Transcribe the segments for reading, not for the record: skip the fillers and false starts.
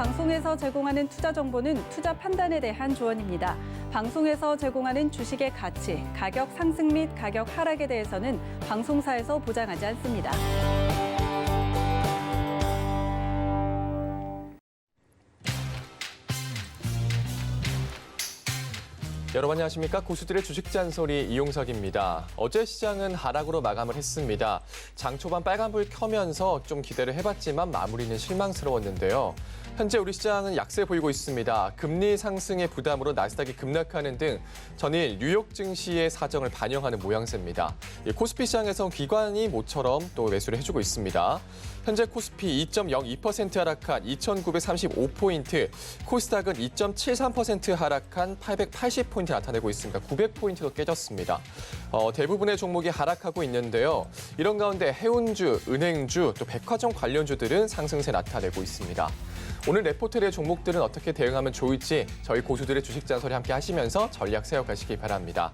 방송에서 제공하는 투자 정보는 투자 판단에 대한 조언입니다. 방송에서 제공하는 주식의 가치, 가격 상승 및 가격 하락에 대해서는 방송사에서 보장하지 않습니다. 여러분 안녕하십니까? 고수들의 주식 잔소리 이용석입니다. 어제 시장은 하락으로 마감을 했습니다. 장 초반 빨간불 켜면서 좀 기대를 해봤지만 마무리는 실망스러웠는데요. 현재 우리 시장은 약세 보이고 있습니다. 금리 상승의 부담으로 나스닥이 급락하는 등 전일 뉴욕 증시의 사정을 반영하는 모양새입니다. 코스피 시장에선 기관이 모처럼 또 매수를 해주고 있습니다. 현재 코스피 2.02% 하락한 2,935포인트, 코스닥은 2.73% 하락한 880포인트 나타내고 있습니다. 900포인트도 깨졌습니다. 대부분의 종목이 하락하고 있는데요. 이런 가운데 해운주, 은행주, 또 백화점 관련주들은 상승세 나타내고 있습니다. 오늘 레포트의 종목들은 어떻게 대응하면 좋을지 저희 고수들의 주식 잔소리 함께 하시면서 전략 세워가시기 바랍니다.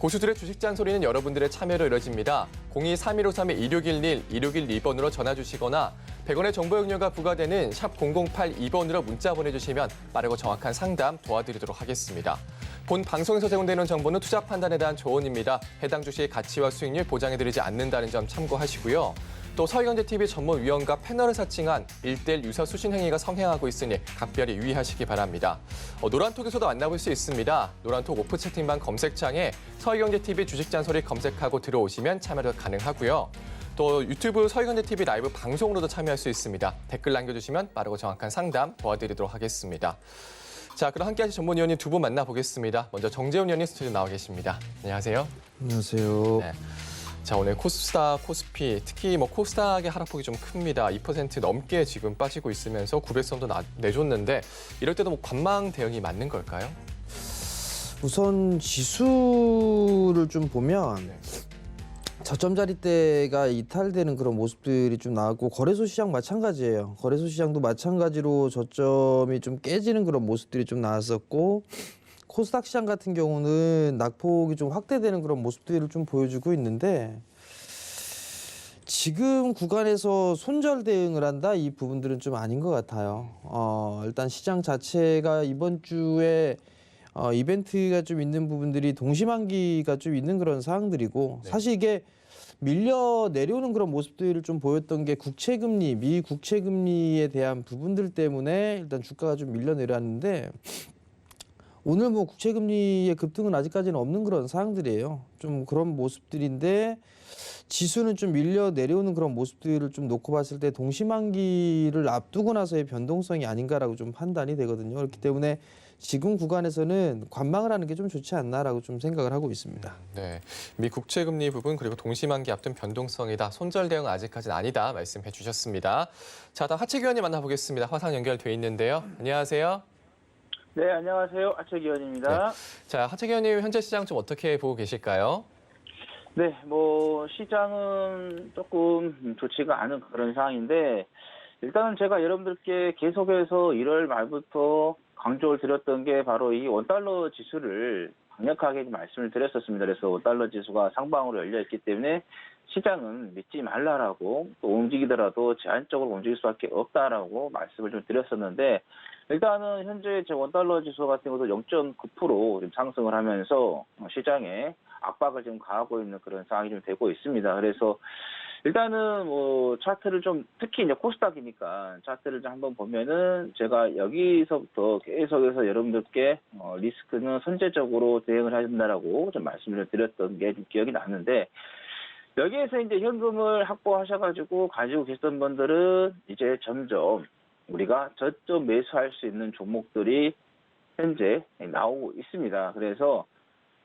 고수들의 주식 잔소리는 여러분들의 참여로 이뤄집니다. 02-3153-2611, 2612번으로 전화 주시거나 100원의 정보 용료가 부과되는 샵 0082번으로 문자 보내주시면 빠르고 정확한 상담 도와드리도록 하겠습니다. 본 방송에서 제공되는 정보는 투자 판단에 대한 조언입니다. 해당 주식의 가치와 수익률 보장해드리지 않는다는 점 참고하시고요. 또 서희경제TV 전문위원과 패널을 사칭한 1:1 유사 수신 행위가 성행하고 있으니 각별히 유의하시기 바랍니다. 노란톡에서도 만나볼 수 있습니다. 노란톡 오프 채팅방 검색창에 서희경제TV 주식잔소리 검색하고 들어오시면 참여도 가능하고요. 또 유튜브 서희경제TV 라이브 방송으로도 참여할 수 있습니다. 댓글 남겨주시면 빠르고 정확한 상담 도와드리도록 하겠습니다. 자, 그럼 함께하실 전문위원님 두 분 만나보겠습니다. 먼저 정재훈 위원님 스튜디오 나와 계십니다. 안녕하세요. 안녕하세요. 네. 자, 오늘 코스닥, 코스피, 특히 코스닥의 하락폭이 좀 큽니다. 2% 넘게 지금 빠지고 있으면서 900선도 내줬는데 이럴 때도 관망 대응이 맞는 걸까요? 우선 지수를 좀 보면 저점 자리대가 이탈되는 그런 모습들이 좀 나왔고 거래소 시장 마찬가지예요. 거래소 시장도 마찬가지로 저점이 좀 깨지는 그런 모습들이 좀 나왔었고 코스닥 시장 같은 경우는 낙폭이 좀 확대되는 그런 모습들을 좀 보여주고 있는데 지금 구간에서 손절 대응을 한다 이 부분들은 좀 아닌 것 같아요. 일단 시장 자체가 이번 주에 이벤트가 좀 있는 부분들이 동시만기가 좀 있는 그런 사항들이고 사실 이게 밀려 내려오는 그런 모습들을 좀 보였던 게 국채금리, 미 국채금리에 대한 부분들 때문에 일단 주가가 좀 밀려 내려왔는데 오늘 국채금리의 급등은 아직까지는 없는 그런 사항들이에요. 좀 그런 모습들인데 지수는 좀 밀려 내려오는 그런 모습들을 좀 놓고 봤을 때 동시만기를 앞두고 나서의 변동성이 아닌가라고 좀 판단이 되거든요. 그렇기 때문에 지금 구간에서는 관망을 하는 게 좀 좋지 않나라고 좀 생각을 하고 있습니다. 네, 미 국채금리 부분 그리고 동시만기 앞둔 변동성이다. 손절 대응 아직까지는 아니다 말씀해 주셨습니다. 자, 다음 하채기 의원님 만나보겠습니다. 화상 연결돼 있는데요. 안녕하세요. 네, 안녕하세요. 하채기 의원입니다. 네. 자, 하채기 의원님 현재 시장 좀 어떻게 보고 계실까요? 네, 시장은 조금 좋지가 않은 그런 상황인데 일단은 제가 여러분들께 계속해서 1월 말부터 강조를 드렸던 게 바로 이 원달러 지수를 강력하게 말씀을 드렸었습니다. 그래서 원달러 지수가 상방으로 열려있기 때문에 시장은 믿지 말라라고 또 움직이더라도 제한적으로 움직일 수밖에 없다라고 말씀을 좀 드렸었는데 일단은 현재 제 원달러 지수 같은 경우도 0.9% 지금 상승을 하면서 시장에 압박을 지금 가하고 있는 그런 상황이 좀 되고 있습니다. 그래서 일단은 차트를 좀 특히 이제 코스닥이니까 차트를 좀 한번 보면은 제가 여기서부터 계속해서 여러분들께 리스크는 선제적으로 대응을 해야 된다라고 좀 말씀을 드렸던 게 좀 기억이 나는데 여기에서 이제 현금을 확보하셔가지고 가지고 계셨던 분들은 이제 점점 우리가 저점 매수할 수 있는 종목들이 현재 나오고 있습니다. 그래서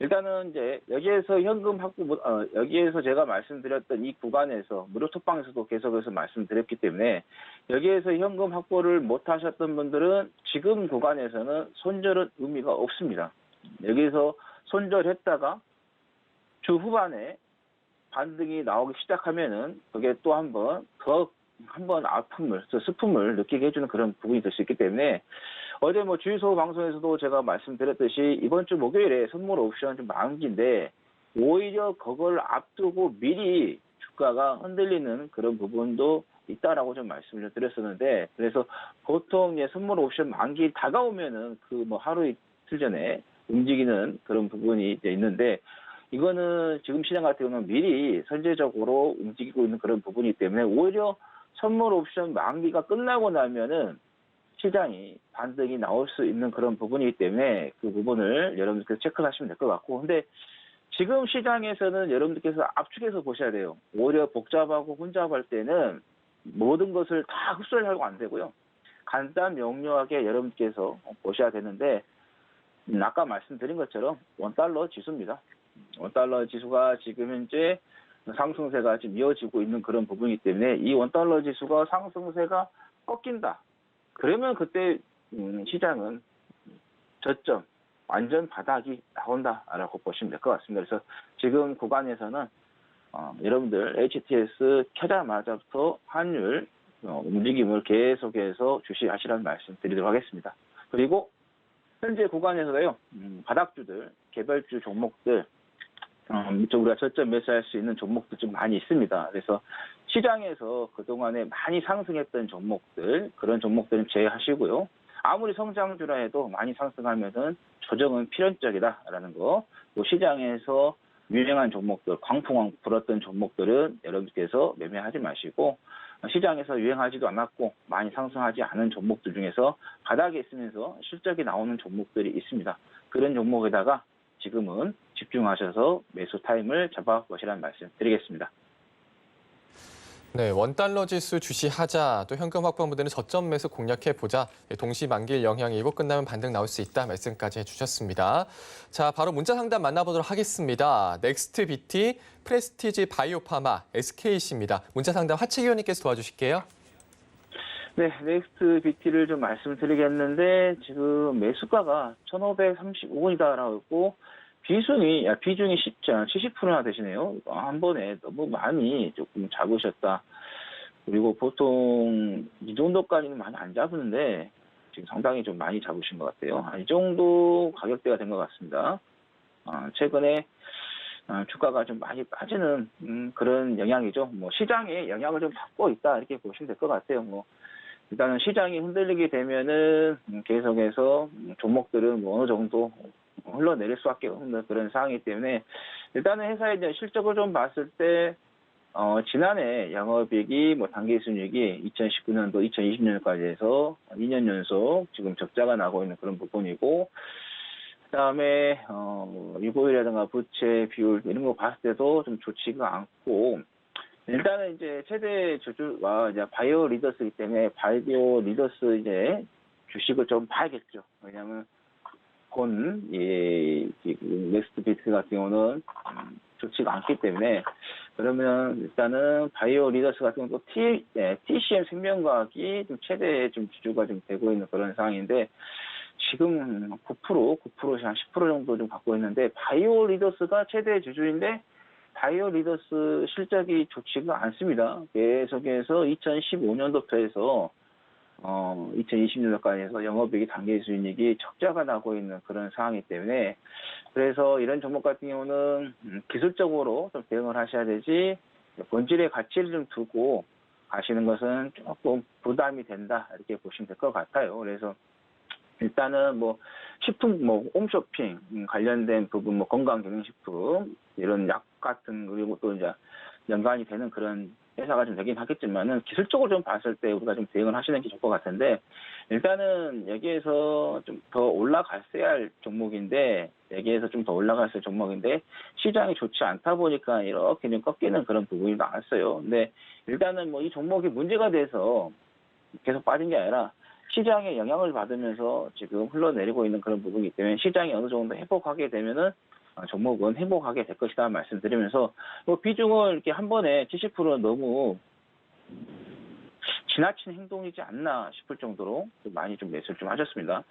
일단은 이제 여기에서 현금 확보, 여기에서 제가 말씀드렸던 이 구간에서 무료 톡방에서도 계속해서 말씀드렸기 때문에 여기에서 현금 확보를 못 하셨던 분들은 지금 구간에서는 손절은 의미가 없습니다. 여기에서 손절했다가 주 후반에 반등이 나오기 시작하면은 그게 또 한번 아픔을, 스품을 느끼게 해주는 그런 부분이 될 수 있기 때문에 어제 주유소 방송에서도 제가 말씀드렸듯이 이번 주 목요일에 선물 옵션 좀 만기인데 오히려 그걸 앞두고 미리 주가가 흔들리는 그런 부분도 있다라고 좀 말씀을 좀 드렸었는데, 그래서 보통 이제 선물 옵션 만기 다가오면은 그 뭐 하루 이틀 전에 움직이는 그런 부분이 이제 있는데, 이거는 지금 시장 같은 경우는 미리 선제적으로 움직이고 있는 그런 부분이기 때문에 오히려 선물 옵션 만기가 끝나고 나면은 시장이 반등이 나올 수 있는 그런 부분이기 때문에 그 부분을 여러분들께서 체크하시면 될 것 같고, 근데 지금 시장에서는 여러분들께서 압축해서 보셔야 돼요. 오히려 복잡하고 혼잡할 때는 모든 것을 다 흡수하려고 안 되고요. 간단 명료하게 여러분께서 보셔야 되는데, 아까 말씀드린 것처럼 원달러 지수입니다. 원달러 지수가 지금 현재 상승세가 지금 이어지고 있는 그런 부분이기 때문에 이 원달러 지수가 상승세가 꺾인다. 그러면 그때 시장은 저점, 완전 바닥이 나온다라고 보시면 될 것 같습니다. 그래서 지금 구간에서는 여러분들 HTS 켜자마자부터 환율 움직임을 계속해서 주시하시라는 말씀 드리도록 하겠습니다. 그리고 현재 구간에서도요, 바닥주들, 개별주 종목들, 우리가 저점 매수할 수 있는 종목들 좀 많이 있습니다. 그래서 시장에서 그동안에 많이 상승했던 종목들, 그런 종목들은 제외하시고요. 아무리 성장주라 해도 많이 상승하면은 조정은 필연적이다라는 거. 또 시장에서 유행한 종목들, 광풍 불었던 종목들은 여러분께서 매매하지 마시고, 시장에서 유행하지도 않았고 많이 상승하지 않은 종목들 중에서 바닥에 있으면서 실적이 나오는 종목들이 있습니다. 그런 종목에다가 지금은 집중하셔서 매수 타임을 잡아보시라는 말씀 드리겠습니다. 네, 원달러 지수 주시하자, 또 현금 확보분들은 저점 매수 공략해보자, 동시 만기일 영향이고 끝나면 반등 나올 수 있다 말씀까지 해주셨습니다. 자, 바로 문자 상담 만나보도록 하겠습니다. 넥스트 BT, 프레스티지 바이오파마, SKC입니다. 문자 상담 하채기 의원님께서 도와주실게요. 네, 넥스트 BT를 좀 말씀드리겠는데 지금 매수가가 1,535원이다라고 비중이 70%나 되시네요. 한 번에 너무 많이 조금 잡으셨다. 그리고 보통 이 정도까지는 많이 안 잡으는데 지금 상당히 좀 많이 잡으신 것 같아요. 이 정도 가격대가 된 것 같습니다. 최근에 주가가 좀 많이 빠지는 그런 영향이죠. 뭐 시장에 영향을 좀 받고 있다 이렇게 보시면 될 것 같아요. 뭐 일단은 시장이 흔들리게 되면은 계속해서 종목들은 뭐 어느 정도 흘러내릴 수밖에 없는 그런 상황이기 때문에 일단은 회사의 이제 실적을 좀 봤을 때 지난해 영업이익이 뭐 당기순이익이 2019년도, 2020년까지 해서 2년 연속 지금 적자가 나고 있는 그런 부분이고, 그다음에 유보율이라든가 부채 비율 이런 거 봤을 때도 좀 좋지가 않고, 일단은 이제 최대 주주가 이제 바이오 리더스이기 때문에 바이오 리더스 이제 주식을 좀 봐야겠죠. 왜냐하면 넥스트 비트 같은 경우는 좋지가 않기 때문에, 그러면 일단은 바이오 리더스 같은 경우도 TCM 생명과학이 좀 최대 좀 주주가 좀 되고 있는 그런 상황인데, 지금 9%한 10% 정도 좀 갖고 있는데, 바이오 리더스가 최대 주주인데 바이오 리더스 실적이 좋지가 않습니다. 계속해서 2015년도부터 해서 2020년도까지 해서 영업이익이 당기순이익이 적자가 나고 있는 그런 상황이기 때문에, 그래서 이런 종목 같은 경우는 기술적으로 좀 대응을 하셔야 되지, 본질의 가치를 좀 두고 가시는 것은 조금 부담이 된다 이렇게 보시면 될 것 같아요. 그래서 일단은 뭐 식품, 뭐 홈쇼핑 관련된 부분, 뭐 건강기능식품 이런 약 같은, 그리고 또 이제 연관이 되는 그런 회사가 좀 되긴 하겠지만은 기술적으로 좀 봤을 때 우리가 좀 대응을 하시는 게 좋을 것 같은데, 일단은 여기에서 좀 더 올라갔어야 할 종목인데, 여기에서 좀 더 올라갔어야 할 종목인데 시장이 좋지 않다 보니까 이렇게 좀 꺾이는 그런 부분이 나왔어요. 근데 일단은 뭐 이 종목이 문제가 돼서 계속 빠진 게 아니라 시장에 영향을 받으면서 지금 흘러내리고 있는 그런 부분이기 때문에, 시장이 어느 정도 회복하게 되면은 종목은 행복하게 될 것이다 말씀드리면서, 뭐 비중을 이렇게 한 번에 70% 너무 지나친 행동이지 않나 싶을 정도로 좀 많이 좀 매수를 좀 하셨습니다.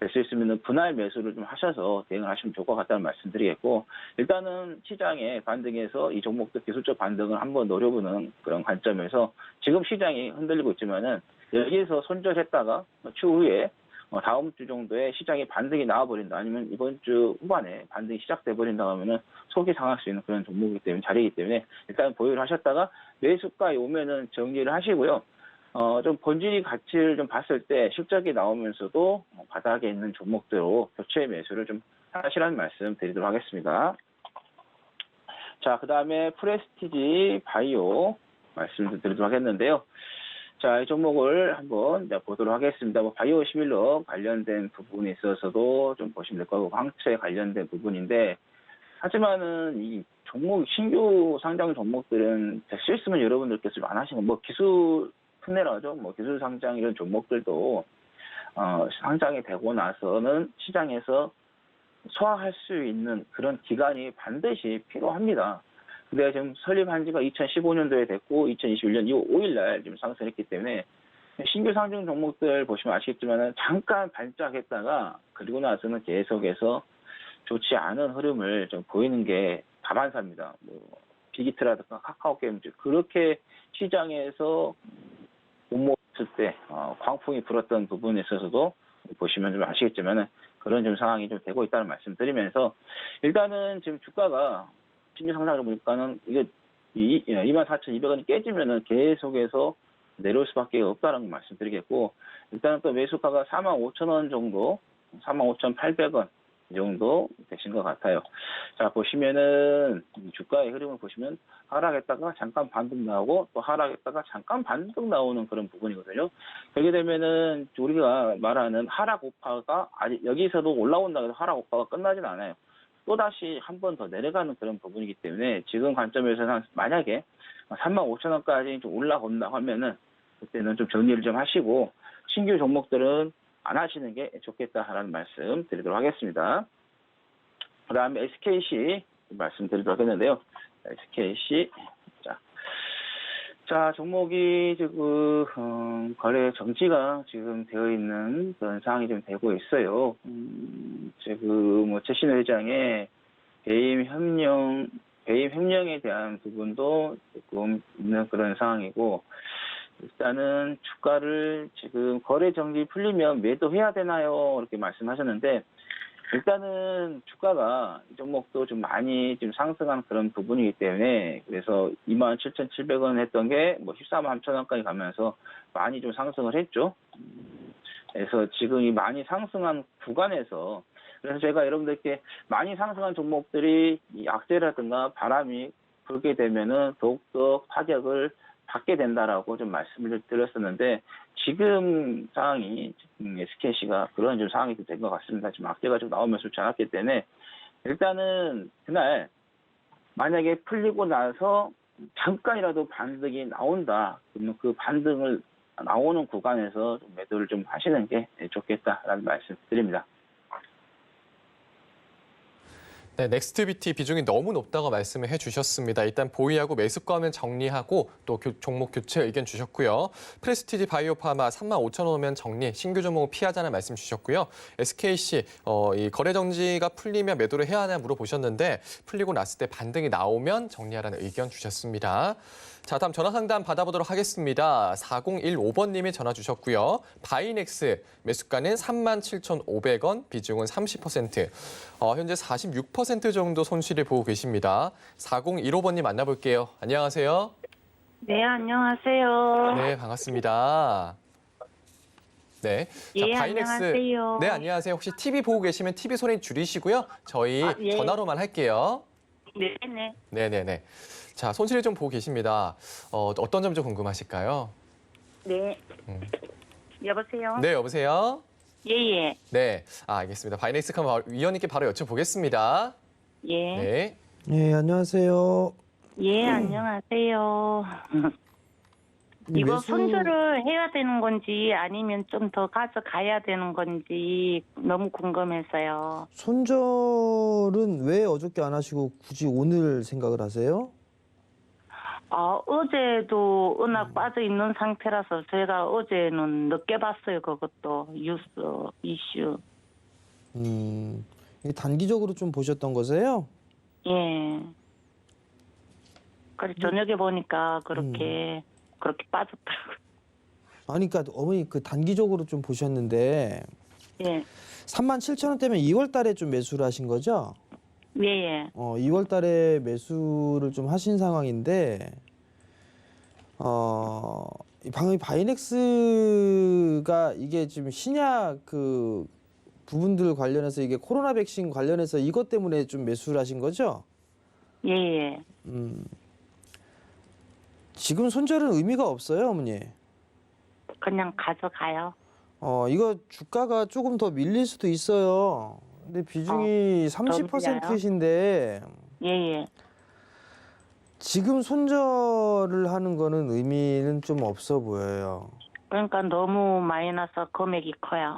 될 수 있으면 분할 매수를 좀 하셔서 대응을 하시면 좋을 것 같다는 말씀드리겠고, 일단은 시장의 반등에서 이 종목도 기술적 반등을 한번 노려보는 그런 관점에서 지금 시장이 흔들리고 있지만은 여기에서 손절했다가 추후에 다음 주 정도에 시장에 반등이 나와버린다, 아니면 이번 주 후반에 반등이 시작돼 버린다 하면은 속이 상할 수 있는 그런 종목이기 때문에, 자리이기 때문에 일단 보유를 하셨다가 매수가에 오면은 정리를 하시고요. 좀 본질이 가치를 좀 봤을 때 실적이 나오면서도 바닥에 있는 종목들로 교체 매수를 좀 하시라는 말씀 드리도록 하겠습니다. 자, 그 다음에 프레스티지 바이오 말씀을 드리도록 하겠는데요. 자, 이 종목을 한번 보도록 하겠습니다. 바이오 시밀러 관련된 부분에 있어서도 좀 보시면 될 거고, 항체 관련된 부분인데, 하지만은 이 종목, 신규 상장 종목들은 실수는 여러분들께서 좀 안 하시는, 기술 특례라죠. 기술 상장 이런 종목들도, 상장이 되고 나서는 시장에서 소화할 수 있는 그런 기간이 반드시 필요합니다. 근데 지금 설립한 지가 2015년도에 됐고 2021년 2월 5일 날 지금 상승했기 때문에 신규 상장 종목들 보시면 아시겠지만 잠깐 반짝했다가 그리고 나서는 계속해서 좋지 않은 흐름을 좀 보이는 게 다반사입니다. 빅히트라든가 카카오게임즈 그렇게 시장에서 못 먹었을 때 광풍이 불었던 부분에 있어서도 보시면 좀 아시겠지만 그런 좀 상황이 좀 되고 있다는 말씀드리면서, 일단은 지금 주가가 신규 상장을 보니까는 이게 24,200원이 깨지면은 계속해서 내려올 수밖에 없다는 말씀드리겠고, 일단은 또 매수가가 45,000원 정도, 45,800원 이 정도 되신 것 같아요. 자, 보시면은 주가의 흐름을 보시면 하락했다가 잠깐 반등 나오고 또 하락했다가 잠깐 반등 나오는 그런 부분이거든요. 그렇게 되면은 우리가 말하는 하락 우파가 아직 여기서도 올라온다고 해서 하락 우파가 끝나진 않아요. 또다시 한 번 더 내려가는 그런 부분이기 때문에 지금 관점에서는 만약에 35,000원까지 좀 올라온다 하면은 그때는 좀 정리를 좀 하시고 신규 종목들은 안 하시는 게 좋겠다라는 말씀 드리도록 하겠습니다. 그 다음에 SKC 말씀드리도록 하겠는데요. SKC. 자, 종목이 지금, 거래 정지가 지금 되어 있는 그런 상황이 좀 되고 있어요. 지금, 최신호 회장의 배임 협령에 대한 부분도 조금 있는 그런 상황이고, 일단은 주가를 지금 거래 정지 풀리면 매도해야 되나요? 이렇게 말씀하셨는데, 일단은 주가가 이 종목도 좀 많이 좀 상승한 그런 부분이기 때문에, 그래서 27,700원 했던 게 143,000원까지 가면서 많이 좀 상승을 했죠. 그래서 지금 이 많이 상승한 구간에서, 그래서 제가 여러분들께 많이 상승한 종목들이 이 악재라든가 바람이 불게 되면은 더욱더 타격을 받게 된다라고 좀 말씀을 드렸었는데, 지금 상황이 SKC가 그런 좀 상황이 된 것 같습니다. 지금 악재가 좀 나오면서 좋지 않았기 때문에 일단은 그날 만약에 풀리고 나서 잠깐이라도 반등이 나온다, 그러면 그 반등을 나오는 구간에서 좀 매도를 좀 하시는 게 좋겠다라는 말씀 드립니다. 네, 넥스트비티 비중이 너무 높다고 말씀을 해주셨습니다. 일단 보유하고 매수가면 정리하고 또 종목 교체 의견 주셨고요. 프레스티지 바이오파마 35,000원 오면 정리, 신규 종목은 피하자는 말씀 주셨고요. SKC 이 거래 정지가 풀리면 매도를 해야 하나 물어보셨는데 풀리고 났을 때 반등이 나오면 정리하라는 의견 주셨습니다. 자, 다음 전화 상담 받아보도록 하겠습니다. 4015번님이 전화 주셨고요. 바이넥스 매수가는 37,500원, 비중은 30%. 현재 46% 정도 손실을 보고 계십니다. 4015번님 만나볼게요. 안녕하세요. 네, 안녕하세요. 네, 반갑습니다. 네, 자, 예, 바이넥스. 안녕하세요. 네, 안녕하세요. 혹시 TV 보고 계시면 TV 소리 줄이시고요. 저희 예. 전화로만 할게요. 네네. 네네네. 자, 손실을 좀 보고 계십니다. 어떤 점 좀 궁금하실까요? 네. 여보세요? 네, 여보세요? 예예. 네, 알겠습니다. 바이넥스 컴 위원님께 바로 여쭤보겠습니다. 예. 네. 네, 안녕하세요. 예, 안녕하세요. 이거 매수- 손절을 해야 되는 건지 아니면 좀 더 가져가야 되는 건지 너무 궁금해서요. 손절은 왜 어저께 안 하시고 굳이 오늘 생각을 하세요? 어제도 워낙 빠져 있는 상태라서 제가 어제는 늦게 봤어요. 그것도 뉴스 이슈. 이게 단기적으로 좀 보셨던 거세요? 예. 그래서 저녁에 보니까 그렇게 빠졌더라고요. 아니, 그러니까 어머니 그 단기적으로 좀 보셨는데 예. 37,000원대면 2월 달에 좀 매수를 하신 거죠? 예, 예. 2월 달에 매수를 좀 하신 상황인데, 이 방금 바이넥스가 이게 지금 신약 그 부분들 관련해서 이게 코로나 백신 관련해서 이것 때문에 좀 매수를 하신 거죠? 예, 예. 지금 손절은 의미가 없어요, 어머니. 그냥 가져가요. 이거 주가가 조금 더 밀릴 수도 있어요. 근데 비중이 더 밀려요? 30%신데 예, 예. 지금 손절을 하는 거는 의미는 좀 없어 보여요. 그러니까 너무 많이 나서 금액이 커요.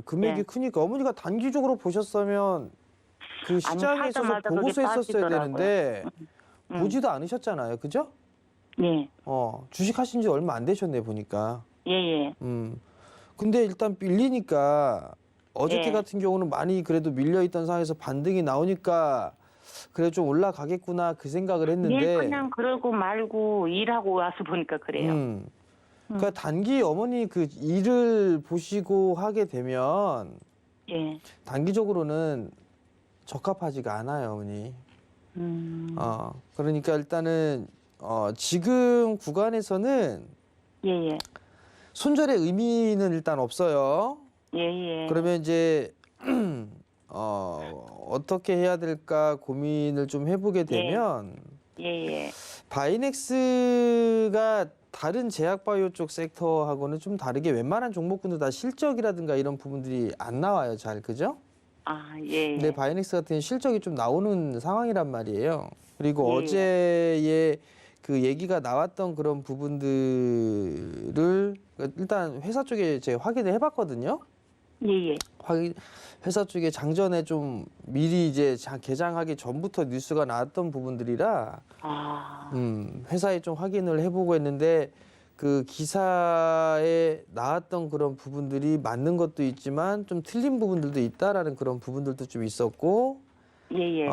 금액이 예. 크니까 어머니가 단기적으로 보셨으면 그 시장에 있어서 사자마자 그게 보고서 했었어야 빠지더라고요. 되는데 음. 보지도 않으셨잖아요. 그죠? 예, 주식 하신 지 얼마 안 되셨네 보니까. 예, 예. 근데 일단 밀리니까 어저께 예. 같은 경우는 많이 그래도 밀려있던 상황에서 반등이 나오니까 그래 좀 올라가겠구나 그 생각을 했는데 예, 그냥 그러고 말고 일하고 와서 보니까 그래요. 그러니까 단기 어머니 그 일을 보시고 하게 되면 예. 단기적으로는 적합하지가 않아요, 어머니. 그러니까 일단은 지금 구간에서는 예, 예. 손절의 의미는 일단 없어요. 예, 예. 그러면 이제 어떻게 해야 될까 고민을 좀 해보게 되면 예, 예. 바이넥스가 다른 제약바이오 쪽 섹터하고는 좀 다르게 웬만한 종목군도 다 실적이라든가 이런 부분들이 안 나와요, 잘 그죠? 아, 예. 근데 바이넥스 같은 실적이 좀 나오는 상황이란 말이에요. 그리고 예. 어제의 그 얘기가 나왔던 그런 부분들을 일단 회사 쪽에 제가 확인을 해봤거든요. 예, 예. 회사 쪽에 장전에 좀 미리 이제 개장하기 전부터 뉴스가 나왔던 부분들이라 아, 회사에 좀 확인을 해보고 했는데 그 기사에 나왔던 그런 부분들이 맞는 것도 있지만 좀 틀린 부분들도 있다라는 그런 부분들도 좀 있었고 예, 예.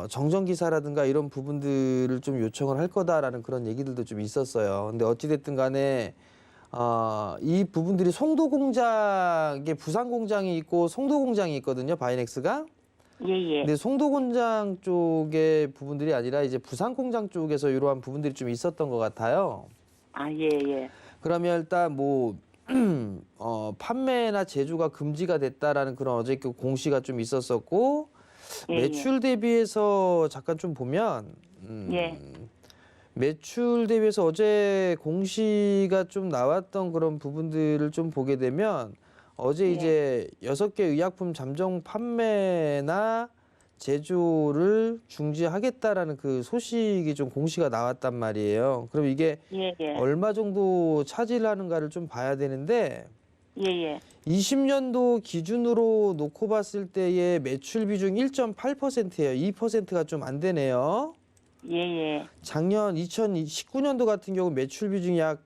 정정 기사라든가 이런 부분들을 좀 요청을 할 거다라는 그런 얘기들도 좀 있었어요. 근데 어찌됐든 간에 이 부분들이 송도 공장에 부산 공장이 있고 송도 공장이 있거든요. 바이넥스가. 예, 예. 근데 송도 공장 쪽의 부분들이 아니라 이제 부산 공장 쪽에서 이러한 부분들이 좀 있었던 것 같아요. 아, 예, 예. 그러면 일단 뭐 판매나 제조가 금지가 됐다라는 그런 어제 그 공시가 좀 있었었고 예, 매출 대비해서 잠깐 좀 보면 예. 매출 대비해서 어제 공시가 좀 나왔던 그런 부분들을 좀 보게 되면 어제 예. 이제 6개 의약품 잠정 판매나 제조를 중지하겠다라는 그 소식이 좀 공시가 나왔단 말이에요. 그럼 이게 예, 예. 얼마 정도 차지를 하는가를 좀 봐야 되는데 예, 예. 20년도 기준으로 놓고 봤을 때의 매출 비중 1.8%예요. 2%가 좀 안 되네요. 예, 예. 작년 2019년도 같은 경우 매출 비중이 약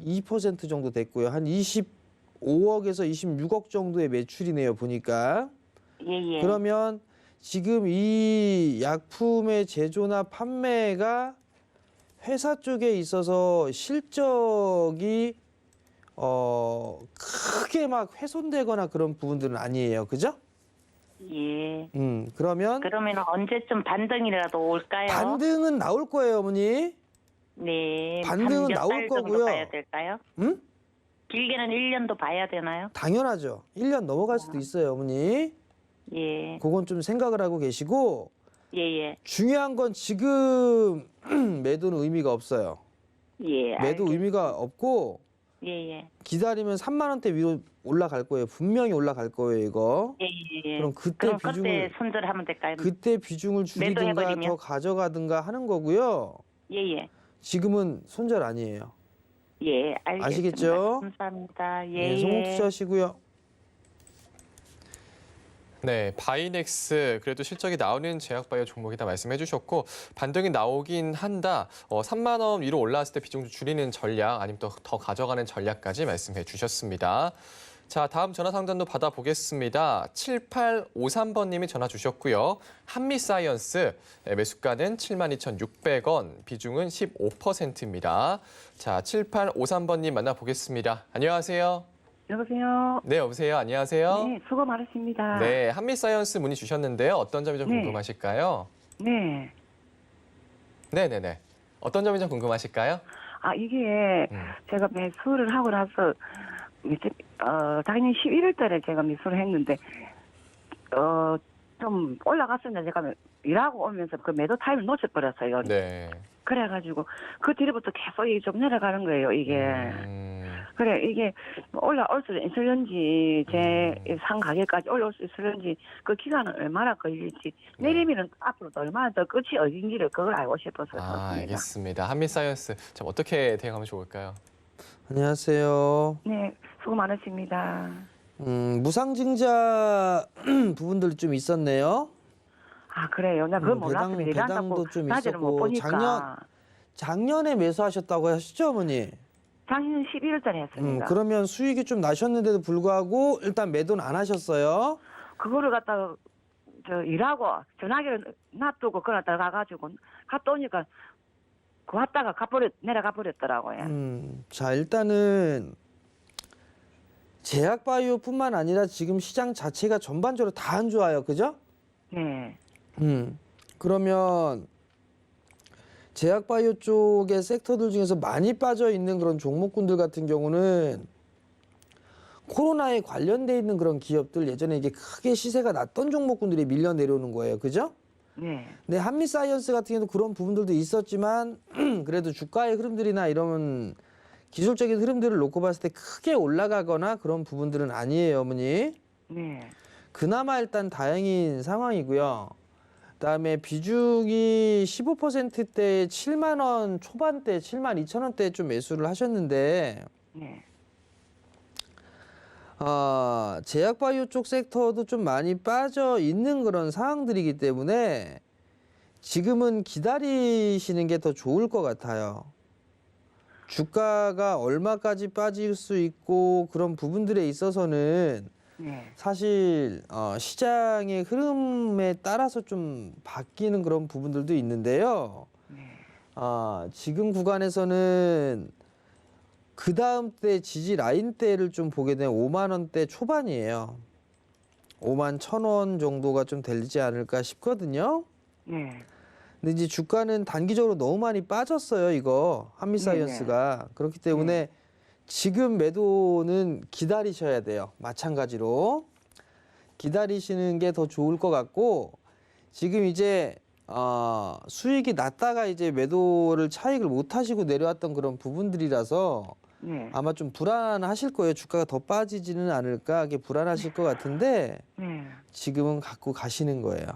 2% 정도 됐고요. 한 25억에서 26억 정도의 매출이네요, 보니까. 예, 예. 그러면 지금 이 약품의 제조나 판매가 회사 쪽에 있어서 실적이 크게 막 훼손되거나 그런 부분들은 아니에요. 그죠? 예. 그러면 그러면 언제쯤 반등이라도 올까요? 반등은 나올 거예요, 어머니. 네. 반등은 몇 나올 달 정도 거고요. 봐야 될까요? 응? 길게는 1년도 봐야 되나요? 당연하죠. 1년 넘어갈 수도 있어요, 어머니. 예. 그건 좀 생각을 하고 계시고 예, 예. 중요한 건 지금 매도는 의미가 없어요. 예. 매도 의미가 없고 예, 예. 기다리면 3만 원대 위로 올라갈 거예요. 분명히 올라갈 거예요, 이거. 예, 예. 그럼 그때 그럼 비중을 그때 손절하면 될까요? 그때 비중을 줄이든가 매도해버리면? 더 가져가든가 하는 거고요. 예, 예. 지금은 손절 아니에요. 예, 알겠습니다. 아시겠죠? 감사합니다. 예, 네, 성공 투자하시고요. 네, 바이넥스 그래도 실적이 나오는 제약바이오 종목이다 말씀해 주셨고 반등이 나오긴 한다. 3만 원 위로 올라왔을 때 비중 좀 줄이는 전략 아니면 또 더 가져가는 전략까지 말씀해 주셨습니다. 자, 다음 전화 상담도 받아보겠습니다. 7853번님이 전화 주셨고요. 한미사이언스 매수가는 72,600원, 비중은 15%입니다. 자, 7853번님 만나보겠습니다. 안녕하세요. 여보세요. 네, 여보세요. 안녕하세요. 네, 수고 많으십니다. 네, 한미사이언스 문의 주셨는데요. 어떤 점이 좀 네. 궁금하실까요? 네. 네네네. 어떤 점이 좀 궁금하실까요? 이게 제가 매수를 하고 나서 작년 11월 달에 제가 매수를 했는데 좀 올라갔었는데 제가 일하고 오면서 그 매도 타임을 놓쳐버렸어요. 네. 그래가지고 그 뒤로부터 계속 이게 좀 내려가는 거예요. 이게. 그래 이게 올라올 수 있을런지 제 상 가격까지 올라올 수 있을런지 그 기간은 얼마나 걸릴지 내리면은 앞으로도 얼마나 더 끝이 어딘지를 그걸 알고 싶어서 그렇습니다. 알겠습니다. 한미사이언스 참 어떻게 대응하면 좋을까요? 안녕하세요. 네, 수고 많으십니다. 무상증자 부분들이 좀 있었네요. 그래요. 나 그걸 몰랐습니다. 배당도 좀 낮에는 못 있었고 보니까. 작년에 매수하셨다고 하시죠, 어머니? 작년 11월 달에 했습니다. 그러면 수익이 좀 나셨는데도 불구하고 일단 매도는 안 하셨어요. 그거를 갖다가 일하고 전화기를 놔두고 그러다 가가지고 갔다 오니까 그 왔다가 내려가 버렸더라고요. 자, 일단은 제약바이오뿐만 아니라 지금 시장 자체가 전반적으로 다 안 좋아요. 그죠? 네. 그러면 제약바이오 쪽의 섹터들 중에서 많이 빠져 있는 그런 종목군들 같은 경우는 코로나에 관련돼 있는 그런 기업들 예전에 이게 크게 시세가 났던 종목군들이 밀려 내려오는 거예요. 그죠? 네. 네, 한미사이언스 같은 경우도 그런 부분들도 있었지만 그래도 주가의 흐름들이나 이런 기술적인 흐름들을 놓고 봤을 때 크게 올라가거나 그런 부분들은 아니에요, 어머니. 네. 그나마 일단 다행인 상황이고요. 그다음에 비중이 15%대 7만 원 초반대, 7만 2천 원대 좀 매수를 하셨는데 네. 제약바이오 쪽 섹터도 좀 많이 빠져 있는 그런 상황들이기 때문에 지금은 기다리시는 게 더 좋을 것 같아요. 주가가 얼마까지 빠질 수 있고 그런 부분들에 있어서는 네. 사실 시장의 흐름에 따라서 좀 바뀌는 그런 부분들도 있는데요. 지금 구간에서는 그 다음 때 지지 라인대를 좀 보게 되면 5만 원대 초반이에요. 5만 1,000원 정도가 좀 되지 않을까 싶거든요. 네. 근데 이제 주가는 단기적으로 너무 많이 빠졌어요, 이거 한미사이언스가. 그렇기 때문에 지금 매도는 기다리셔야 돼요. 마찬가지로 기다리시는 게 더 좋을 것 같고 지금 이제 수익이 났다가 이제 매도를 차익을 못 하시고 내려왔던 그런 부분들이라서 네. 아마 좀 불안하실 거예요. 주가가 더 빠지지는 않을까 이게 불안하실 것 같은데 네. 지금은 갖고 가시는 거예요.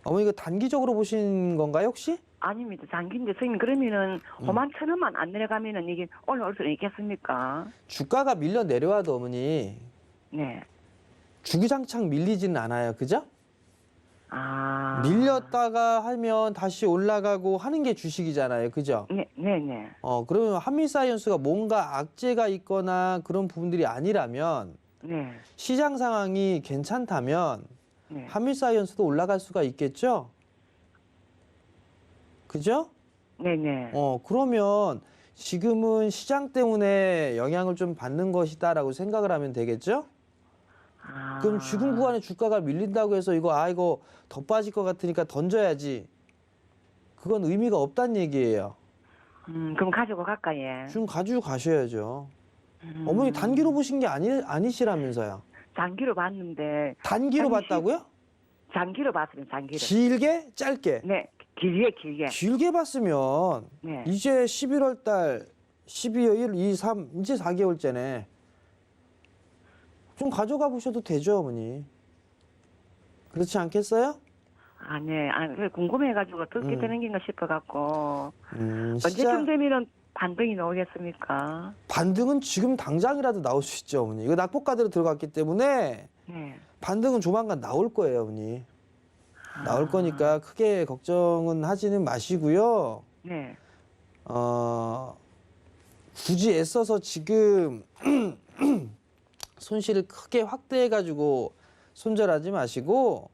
어머니 이거 단기적으로 보신 건가요 혹시? 아닙니다. 장기인데 선생님 그러면은 5만 1,000원만 안 내려가면은 이게 올라올 수 있겠습니까? 주가가 밀려 내려와도 어머니 네. 주구장창 밀리지는 않아요. 그죠? 밀렸다가 하면 다시 올라가고 하는 게 주식이잖아요. 그죠? 네, 네, 네. 그러면 한미사이언스가 뭔가 악재가 있거나 그런 부분들이 아니라면 네. 시장 상황이 괜찮다면 네. 한미사이언스도 올라갈 수가 있겠죠? 그죠? 네, 네. 그러면 지금은 시장 때문에 영향을 좀 받는 것이다라고 생각을 하면 되겠죠? 그럼 지금 구간에 주가가 밀린다고 해서 이거 더 빠질 것 같으니까 던져야지. 그건 의미가 없다는 얘기예요. 그럼 가지고 갈까요? 지금 가지고 가셔야죠. 어머니 단기로 보신 게 아니시라면서요. 장기로 봤는데. 단기로 봤다고요? 장기로 봤습니다. 장기로. 길게? 짧게? 네, 길게. 길게 봤으면 네. 이제 11월 달 12월 1, 2, 3 이제 4개월째네. 좀 가져가 보셔도 되죠, 어머니. 그렇지 않겠어요? 네. 궁금해가지고 어떻게 되는 건가 싶어갖고. 언제쯤 시장 되면은 반등이 나오겠습니까? 반등은 지금 당장이라도 나올 수 있죠, 어머니. 이거 낙폭가대로 들어갔기 때문에 네. 반등은 조만간 나올 거예요, 어머니. 나올 거니까 크게 걱정은 하지는 마시고요. 네. 굳이 애써서 지금 손실을 크게 확대해가지고 손절하지 마시고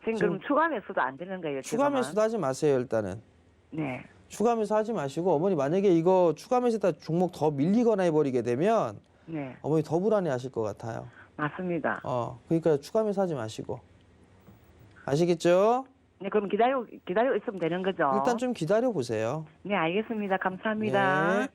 지금 그럼 추가 매수도 안 되는 거예요? 추가 지금은? 매수도 하지 마세요, 일단은. 네. 추가 매수 하지 마시고 어머니 만약에 이거 추가 매수다 종목 더 밀리거나 해버리게 되면 네, 어머니 더 불안해하실 것 같아요. 맞습니다. 그러니까 추가면 사지 마시고. 아시겠죠? 네, 그럼 기다리고 있으면 되는 거죠? 일단 좀 기다려 보세요. 네, 알겠습니다. 감사합니다. 네.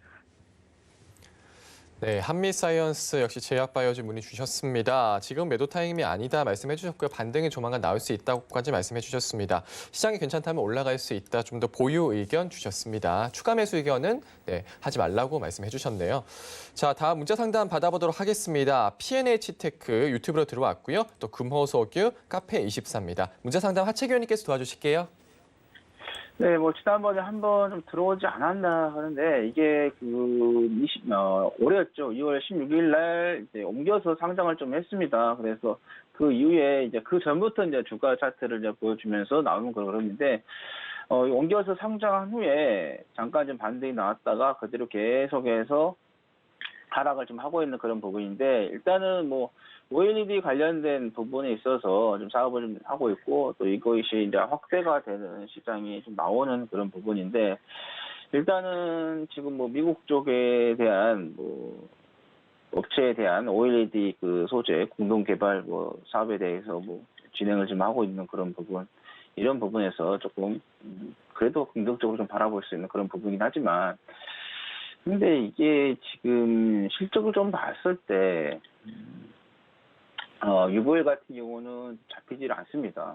네, 한미사이언스 역시 제약바이오즈 문의 주셨습니다. 지금 매도 타이밍이 아니다 말씀해 주셨고요. 반등이 조만간 나올 수 있다고까지 말씀해 주셨습니다. 시장이 괜찮다면 올라갈 수 있다. 좀 더 보유 의견 주셨습니다. 추가 매수 의견은 하지 말라고 말씀해 주셨네요. 자, 다음 문자 상담 받아보도록 하겠습니다. P&H테크 유튜브로 들어왔고요. 또 금호소규 카페24입니다. 문자 상담 하채기 의원님께서 도와주실게요. 네, 뭐 지난번에 한번 좀 들어오지 않았나 하는데 이게 올해였죠. 2월 16일 날 이제 옮겨서 상장을 좀 했습니다. 그래서 그 이후에 이제 그 전부터 이제 주가 차트를 이제 보여주면서 나오는 그런데 옮겨서 상장한 후에 잠깐 좀 반등이 나왔다가 그대로 계속해서 하락을 좀 하고 있는 그런 부분인데 일단은 뭐 OLED 관련된 부분에 있어서 좀 사업을 좀 하고 있고 또 이것이 이제 확대가 되는 시장이 좀 나오는 그런 부분인데 일단은 지금 뭐 미국 쪽에 대한 뭐 업체에 대한 OLED 그 소재 공동 개발 뭐 사업에 대해서 뭐 진행을 좀 하고 있는 그런 부분 이런 부분에서 조금 그래도 긍정적으로 좀 바라볼 수 있는 그런 부분이긴 하지만 근데 이게 지금 실적을 좀 봤을 때 유보일 같은 경우는 잡히질 않습니다.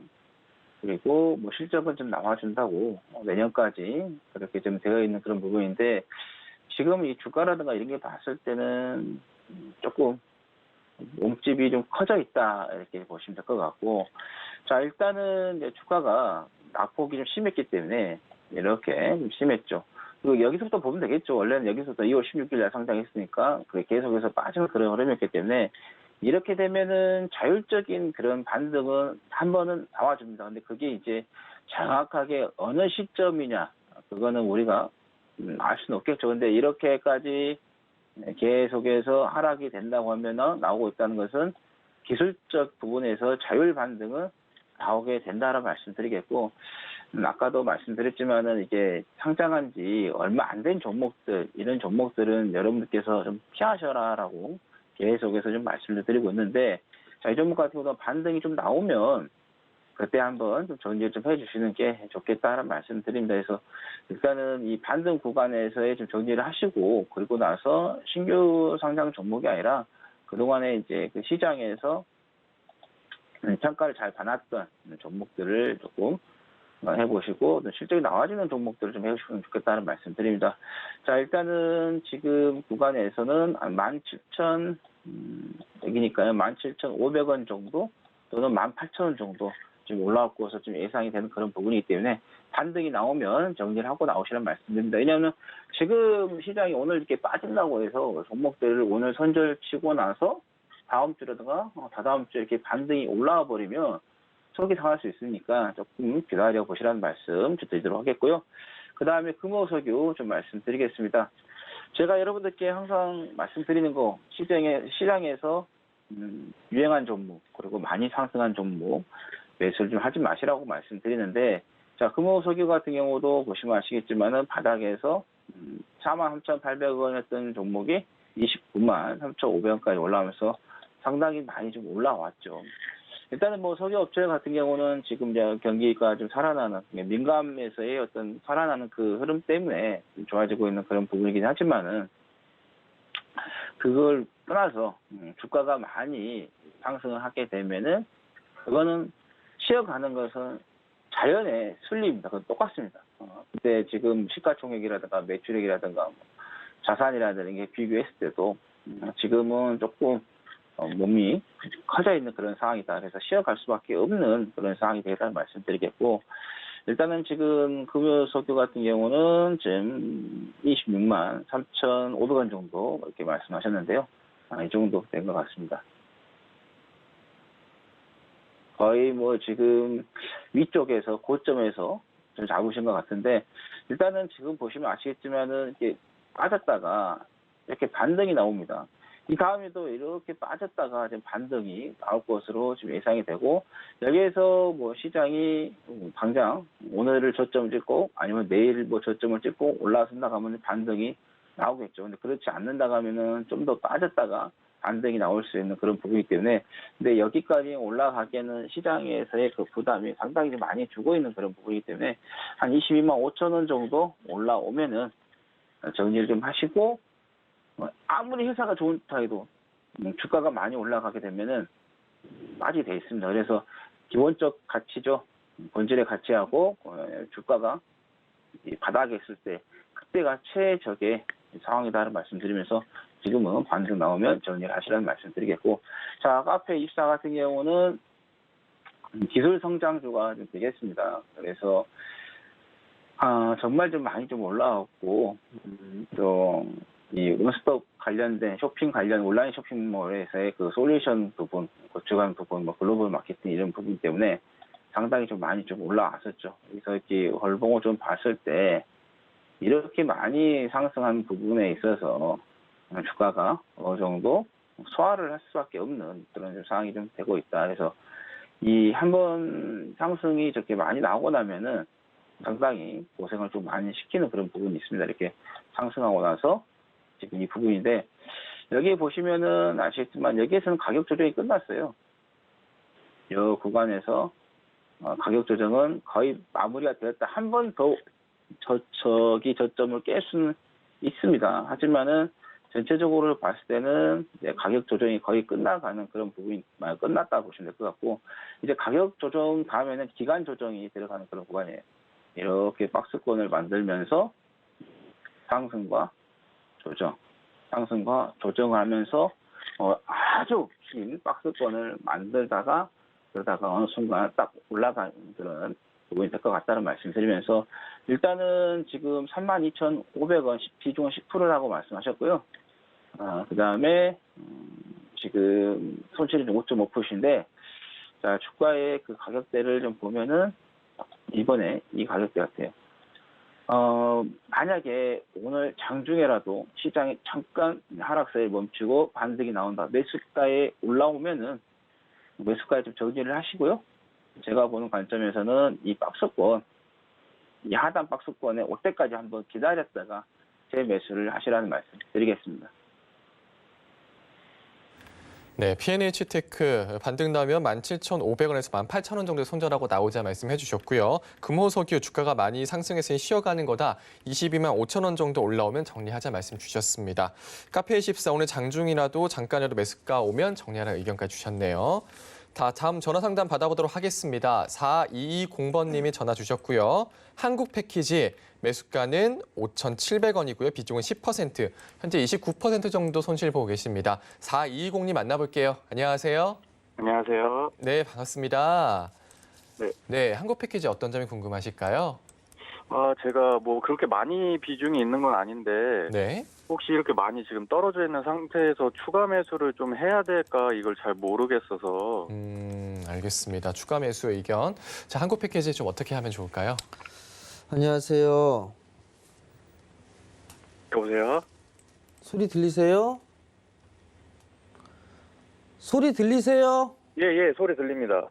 그리고 뭐 실적은 좀 나와준다고 내년까지 그렇게 좀 되어 있는 그런 부분인데 지금 이 주가라든가 이런 게 봤을 때는 조금 몸집이 좀 커져 있다 이렇게 보시면 될 것 같고 자 일단은 이제 주가가 낙폭이 좀 심했기 때문에 이렇게 좀 심했죠. 그리고 여기서부터 보면 되겠죠. 원래는 여기서부터 2월 16일 날 상장했으니까 그게 계속해서 빠지는 그런 흐름이었기 때문에 이렇게 되면은 자율적인 그런 반등은 한 번은 나와줍니다. 근데 그게 이제 정확하게 어느 시점이냐 그거는 우리가 알 수는 없겠죠. 근데 이렇게까지 계속해서 하락이 된다고 하면 나오고 있다는 것은 기술적 부분에서 자율 반등은 나오게 된다라고 말씀드리겠고 아까도 말씀드렸지만은 이게 상장한 지 얼마 안 된 종목들 이런 종목들은 여러분들께서 좀 피하셔라라고 계속해서 좀 말씀을 드리고 있는데 자, 이 종목 같은 경우도 반등이 좀 나오면 그때 한번 좀 정리 좀 해주시는 게 좋겠다는 말씀 드립니다. 그래서 일단은 이 반등 구간에서의 좀 정리를 하시고 그리고 나서 신규 상장 종목이 아니라 그동안에 이제 그 시장에서 평가를 잘 받았던 종목들을 조금 해보시고 실적이 나와지는 종목들을 좀 해주시면 좋겠다는 말씀 드립니다. 자 일단은 지금 구간에서는 17,000 여기니까요. 17,500원 정도 또는 18,000원 정도 좀 올라왔고서 좀 예상이 되는 그런 부분이기 때문에 반등이 나오면 정리를 하고 나오시라는 말씀드립니다. 왜냐하면 지금 시장이 오늘 이렇게 빠진다고 해서 종목들을 오늘 선절치고 나서 다음 주라든가 다다음 주에 이렇게 반등이 올라와 버리면 속이 상할 수 있으니까 조금 기다려 보시라는 말씀 드리도록 하겠고요. 그 다음에 금호석유 좀 말씀드리겠습니다. 제가 여러분들께 항상 말씀드리는 거 시장에서 유행한 종목 그리고 많이 상승한 종목 매수를 좀 하지 마시라고 말씀드리는데 자 금호석유 같은 경우도 보시면 아시겠지만은 바닥에서 43,800원이었던 종목이 293,500원까지 올라오면서 상당히 많이 좀 올라왔죠. 일단은 뭐 석유업체 같은 경우는 지금 이제 경기가 좀 살아나는 민감에서의 어떤 살아나는 그 흐름 때문에 좀 좋아지고 있는 그런 부분이긴 하지만은 그걸 떠나서 주가가 많이 상승을 하게 되면은 그거는 쉬어가는 것은 자연의 순리입니다. 그건 똑같습니다. 근데 지금 시가총액이라든가 매출액이라든가 뭐 자산이라든가 이게 비교했을 때도 지금은 조금 몸이 커져 있는 그런 상황이다. 그래서 쉬어갈 수밖에 없는 그런 상황이 되겠다는 말씀드리겠고 일단은 지금 금요석유 같은 경우는 지금 26만 3,500원 정도 이렇게 말씀하셨는데요. 이 정도 된 것 같습니다. 거의 뭐 지금 위쪽에서 고점에서 좀 잡으신 것 같은데 일단은 지금 보시면 아시겠지만은 이렇게 빠졌다가 이렇게 반등이 나옵니다. 이 다음에도 이렇게 빠졌다가 지금 반등이 나올 것으로 지금 예상이 되고 여기에서 뭐 시장이 당장 오늘을 저점을 찍고 아니면 내일 뭐 저점을 찍고 올라선다 가면 반등이 나오겠죠. 근데 그렇지 않는다고 하면은 좀 더 빠졌다가 반등이 나올 수 있는 그런 부분이기 때문에, 근데 여기까지 올라가기에는 시장에서의 그 부담이 상당히 좀 많이 주고 있는 그런 부분이기 때문에 한 22만 5천 원 정도 올라오면은 정리를 좀 하시고, 아무리 회사가 좋다 해도 주가가 많이 올라가게 되면은 빠지게 돼 있습니다. 그래서 기본적 가치죠. 본질의 가치하고 주가가 이 바닥에 있을 때 그때가 최적의 상황이다라는 말씀드리면서 지금은 반등 나오면 정리를 하시라는 말씀드리겠고, 자, 카페24 같은 경우는 기술 성장주가 좀 되겠습니다. 그래서 정말 좀 많이 좀 올라왔고, 또 이 원스톱 관련된 쇼핑 관련 온라인 쇼핑몰에서의 그 솔루션 부분, 고추감 부분, 뭐 글로벌 마케팅 이런 부분 때문에 상당히 좀 많이 좀 올라왔었죠. 그래서 이렇게 월봉을 좀 봤을 때 이렇게 많이 상승한 부분에 있어서 주가가 어느 정도 소화를 할 수밖에 없는 그런 좀 상황이 좀 되고 있다. 그래서 이 한번 상승이 저렇게 많이 나오고 나면은 상당히 고생을 좀 많이 시키는 그런 부분이 있습니다. 이렇게 상승하고 나서 지금 이 부분인데, 여기 보시면은 아시겠지만 여기에서는 가격 조정이 끝났어요. 이 구간에서 가격 조정은 거의 마무리가 되었다. 한 번 더 저점을 깰 수는 있습니다. 하지만은 전체적으로 봤을 때는 이제 가격 조정이 거의 끝나가는 그런 부분이 끝났다 보시면 될 것 같고, 이제 가격 조정 다음에는 기간 조정이 들어가는 그런 구간이에요. 이렇게 박스권을 만들면서 상승과 조정을 하면서 아주 긴 박스권을 만들다가 그러다가 어느 순간 딱 올라가는 그런 부분이 될 것 같다는 말씀드리면서, 일단은 지금 32,500원 비중은 10%라고 말씀하셨고요. 그 다음에 지금 손실이 5.5%인데, 자, 주가의 그 가격대를 좀 보면은 이번에 이 가격대 같아요. 만약에 오늘 장중에라도 시장이 잠깐 하락세에 멈추고 반등이 나온다. 매수가에 올라오면은 매수가에 좀 정리를 하시고요. 제가 보는 관점에서는 이 박스권, 이 하단 박스권에 올 때까지 한번 기다렸다가 재매수를 하시라는 말씀 드리겠습니다. 네, P&H테크 반등 나면 17,500원에서 18,000원 정도 손절하고 나오자 말씀해 주셨고요. 금호석유 주가가 많이 상승해서 쉬어가는 거다. 22만 5천 원 정도 올라오면 정리하자 말씀 주셨습니다. 카페24 오늘 장중이라도 잠깐이라도 매수가 오면 정리하라 의견까지 주셨네요. 다음 전화 상담 받아보도록 하겠습니다. 4220번님이 전화 주셨고요. 한국 패키지 매수가는 5,700원이고요. 비중은 10%, 현재 29% 정도 손실 보고 계십니다. 4220님 만나볼게요. 안녕하세요. 안녕하세요. 네, 반갑습니다. 네. 한국 패키지 어떤 점이 궁금하실까요? 제가 뭐 그렇게 많이 비중이 있는 건 아닌데 네. 혹시 이렇게 많이 지금 떨어져 있는 상태에서 추가 매수를 좀 해야 될까 이걸 잘 모르겠어서. 알겠습니다. 추가 매수 의견. 자, 한국 패키지 좀 어떻게 하면 좋을까요? 안녕하세요. 여보세요? 소리 들리세요? 소리 들리세요? 예, 소리 들립니다.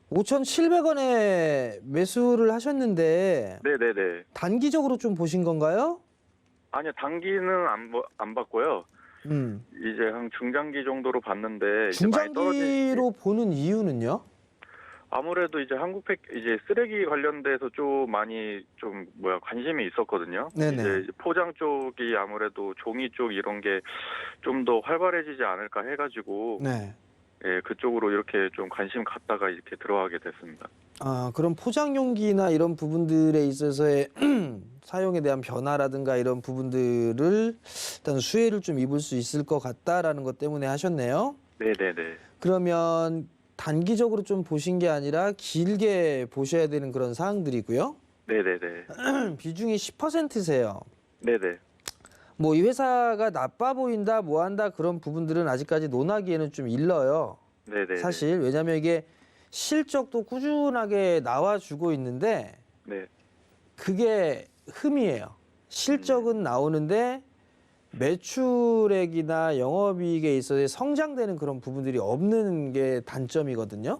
5,700원에 매수를 하셨는데 네네네. 단기적으로 좀 보신 건가요? 아니요, 단기는 안 봤고요. 이제 한 중장기 정도로 봤는데 이제 많이 중장기로 보는 이유는요? 아무래도 이제 이제 쓰레기 관련돼서 좀 많이 관심이 있었거든요. 네네. 이제 포장 쪽이 아무래도 종이 쪽 이런 게 좀 더 활발해지지 않을까 해가지고 네. 예, 그쪽으로 이렇게 좀 관심 갖다가 이렇게 들어가게 됐습니다. 그럼 포장 용기나 이런 부분들에 있어서의 사용에 대한 변화라든가 이런 부분들을 일단 수혜를 좀 입을 수 있을 것 같다라는 것 때문에 하셨네요. 네네네. 그러면 단기적으로 좀 보신 게 아니라 길게 보셔야 되는 그런 사항들이고요. 네네네. 비중이 10%세요. 네네. 뭐 이 회사가 나빠 보인다, 뭐 한다 그런 부분들은 아직까지 논하기에는 좀 일러요. 네네. 사실 왜냐하면 이게 실적도 꾸준하게 나와주고 있는데 네. 그게 흠이에요. 실적은 나오는데 매출액이나 영업이익에 있어서 성장되는 그런 부분들이 없는 게 단점이거든요.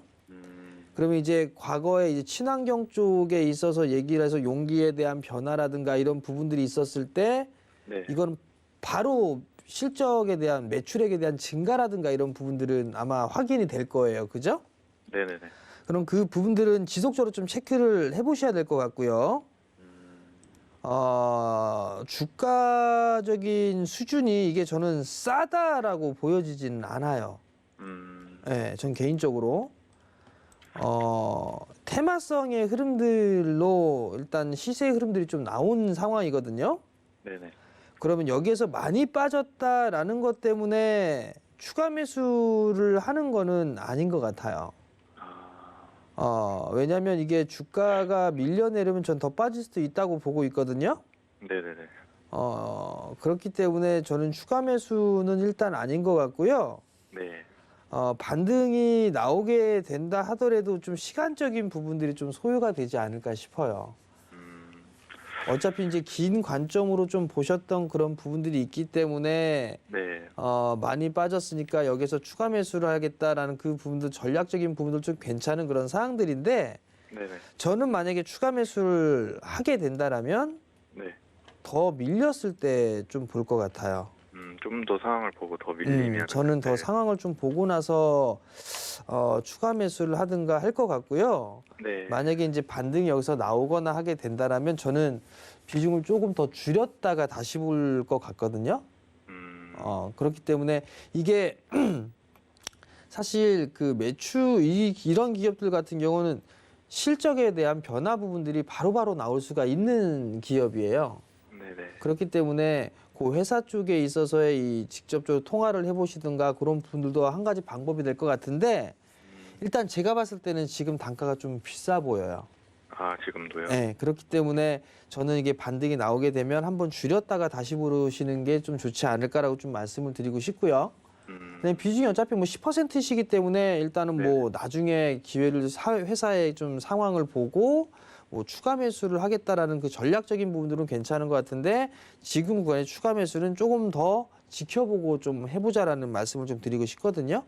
그러면 이제 과거에 이제 친환경 쪽에 있어서 얘기를 해서 용기에 대한 변화라든가 이런 부분들이 있었을 때 네. 이건 바로 실적에 대한 매출액에 대한 증가라든가 이런 부분들은 아마 확인이 될 거예요. 그죠? 네네네. 그럼 그 부분들은 지속적으로 좀 체크를 해보셔야 될 것 같고요. 주가적인 수준이 이게 저는 싸다라고 보여지진 않아요. 네, 전 개인적으로. 테마성의 흐름들로 일단 시세의 흐름들이 좀 나온 상황이거든요. 네네. 그러면 여기에서 많이 빠졌다라는 것 때문에 추가 매수를 하는 거는 아닌 것 같아요. 왜냐하면 이게 주가가 밀려내려면 전 더 빠질 수도 있다고 보고 있거든요. 네네네. 그렇기 때문에 저는 추가 매수는 일단 아닌 것 같고요. 네. 반등이 나오게 된다 하더라도 좀 시간적인 부분들이 좀 소요가 되지 않을까 싶어요. 어차피 이제 긴 관점으로 좀 보셨던 그런 부분들이 있기 때문에 네. 많이 빠졌으니까 여기서 추가 매수를 하겠다라는 그 부분도 전략적인 부분도 좀 괜찮은 그런 사항들인데 네네. 저는 만약에 추가 매수를 하게 된다라면 네. 더 밀렸을 때 좀 볼 것 같아요. 좀 더 상황을 보고 더 밀리면 저는 더 상황을 좀 보고 나서 추가 매수를 하든가 할 것 같고요. 네. 만약에 이제 반등이 여기서 나오거나 하게 된다라면 저는 비중을 조금 더 줄였다가 다시 볼 것 같거든요. 그렇기 때문에 이게 사실 그 이런 기업들 같은 경우는 실적에 대한 변화 부분들이 바로바로 나올 수가 있는 기업이에요. 네네. 그렇기 때문에 그 회사 쪽에 있어서의 이 직접적으로 통화를 해보시든가 그런 분들도 한 가지 방법이 될 것 같은데 일단 제가 봤을 때는 지금 단가가 좀 비싸 보여요. 지금도요? 네, 그렇기 때문에 저는 이게 반등이 나오게 되면 한번 줄였다가 다시 보시는 게 좀 좋지 않을까라고 좀 말씀을 드리고 싶고요. 근데 비중이 어차피 뭐 10%시기 때문에 일단은 뭐 나중에 기회를 회사의 좀 상황을 보고 뭐 추가 매수를 하겠다라는 그 전략적인 부분들은 괜찮은 것 같은데 지금 구간의 추가 매수는 조금 더 지켜보고 좀 해보자라는 말씀을 좀 드리고 싶거든요.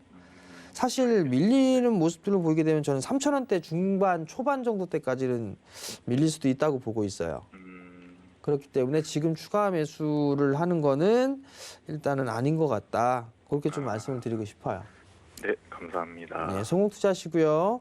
사실 밀리는 모습들을 보이게 되면 저는 3,000원대 중반, 초반 정도 때까지는 밀릴 수도 있다고 보고 있어요. 그렇기 때문에 지금 추가 매수를 하는 거는 일단은 아닌 것 같다. 그렇게 좀 말씀을 드리고 싶어요. 네, 감사합니다. 네, 성공 투자하시고요.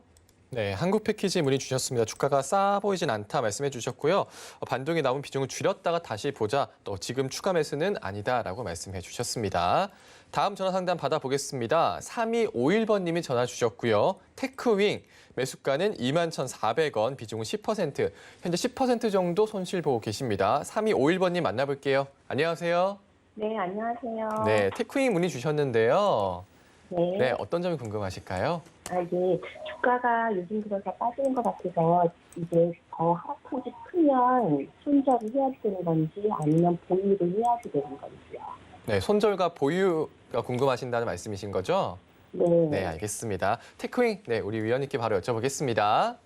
네, 한국 패키지 문의 주셨습니다. 주가가 싸 보이진 않다 말씀해 주셨고요. 반등이 나온 비중을 줄였다가 다시 보자. 또 지금 추가 매수는 아니다라고 말씀해 주셨습니다. 다음 전화 상담 받아보겠습니다. 3251번님이 전화 주셨고요. 테크윙 매수가는 21,400원, 비중은 10%. 현재 10% 정도 손실 보고 계십니다. 3251번님 만나볼게요. 안녕하세요. 네, 안녕하세요. 네, 테크윙 문의 주셨는데요. 네. 네, 어떤 점이 궁금하실까요? 네. 주가가 요즘 들어서 빠지는 것 같아서 이제 더 하락폭이 크면 손절을 해야 되는 건지 아니면 보유를 해야 되는 건지요. 네, 손절과 보유가 궁금하신다는 말씀이신 거죠? 네. 네, 알겠습니다. 테크윙, 네, 우리 위원님께 바로 여쭤보겠습니다.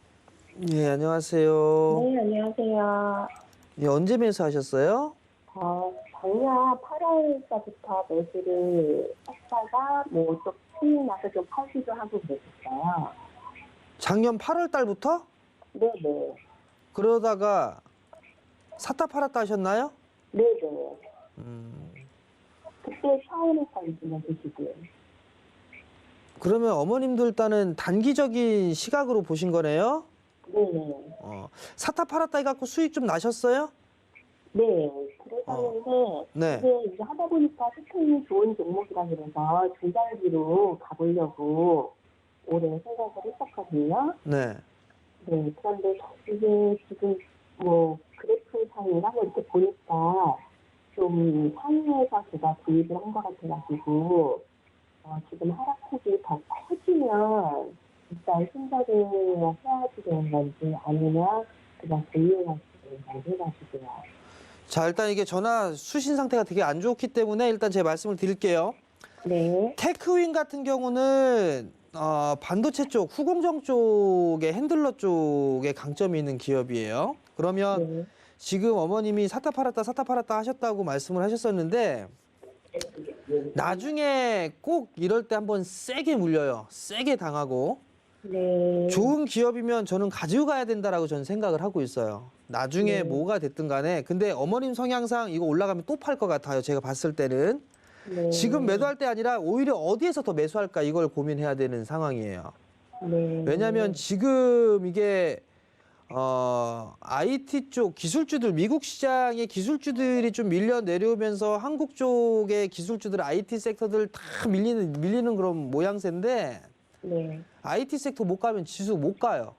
네, 안녕하세요. 네, 안녕하세요. 네, 언제 매수하셨어요? 작년 8월서부터 매수를 했다가 좀 수익 나서 좀 팔기도 하고 그랬어요. 작년 8월 달부터? 네네. 그러다가 샀다 팔았다 하셨나요? 네네. 그때 처음에 팔기는 드시고요. 그러면 어머님도 일단은 단기적인 시각으로 보신 거네요? 네네. 샀다 팔았다 해갖고 수익 좀 나셨어요? 네, 그랬었는데 네. 이게 이제 하다 보니까 스펙이 좋은 종목이라 그래서 중장기로 가보려고 올해 생각을 했었거든요. 네. 네, 그런데 이게 지금 그래프상이랑 이렇게 보니까 좀 상위에서 제가 구입을 한 것 같아가지고 지금 하락폭이 더 커지면 일단 손절을 해야 되는 건지 아니면 그냥 보유할 수 있는 건지 해가지고요. 자, 일단 이게 전화 수신 상태가 되게 안 좋기 때문에 일단 제 말씀을 드릴게요. 네. 테크윙 같은 경우는 반도체 쪽, 후공정 쪽에 핸들러 쪽에 강점이 있는 기업이에요. 그러면 네. 지금 어머님이 샀다 팔았다 하셨다고 말씀을 하셨었는데 나중에 꼭 이럴 때 한번 세게 물려요. 세게 당하고. 네. 좋은 기업이면 저는 가지고 가야 된다라고 저는 생각을 하고 있어요. 나중에 네. 뭐가 됐든 간에. 근데 어머님 성향상 이거 올라가면 또 팔 것 같아요. 제가 봤을 때는. 네. 지금 매도할 때 아니라 오히려 어디에서 더 매수할까 이걸 고민해야 되는 상황이에요. 네. 왜냐하면 지금 이게 IT 쪽 기술주들, 미국 시장의 기술주들이 좀 밀려 내려오면서 한국 쪽의 기술주들, IT 섹터들 다 밀리는 그런 모양새인데 네. IT 섹터 못 가면 지수 못 가요.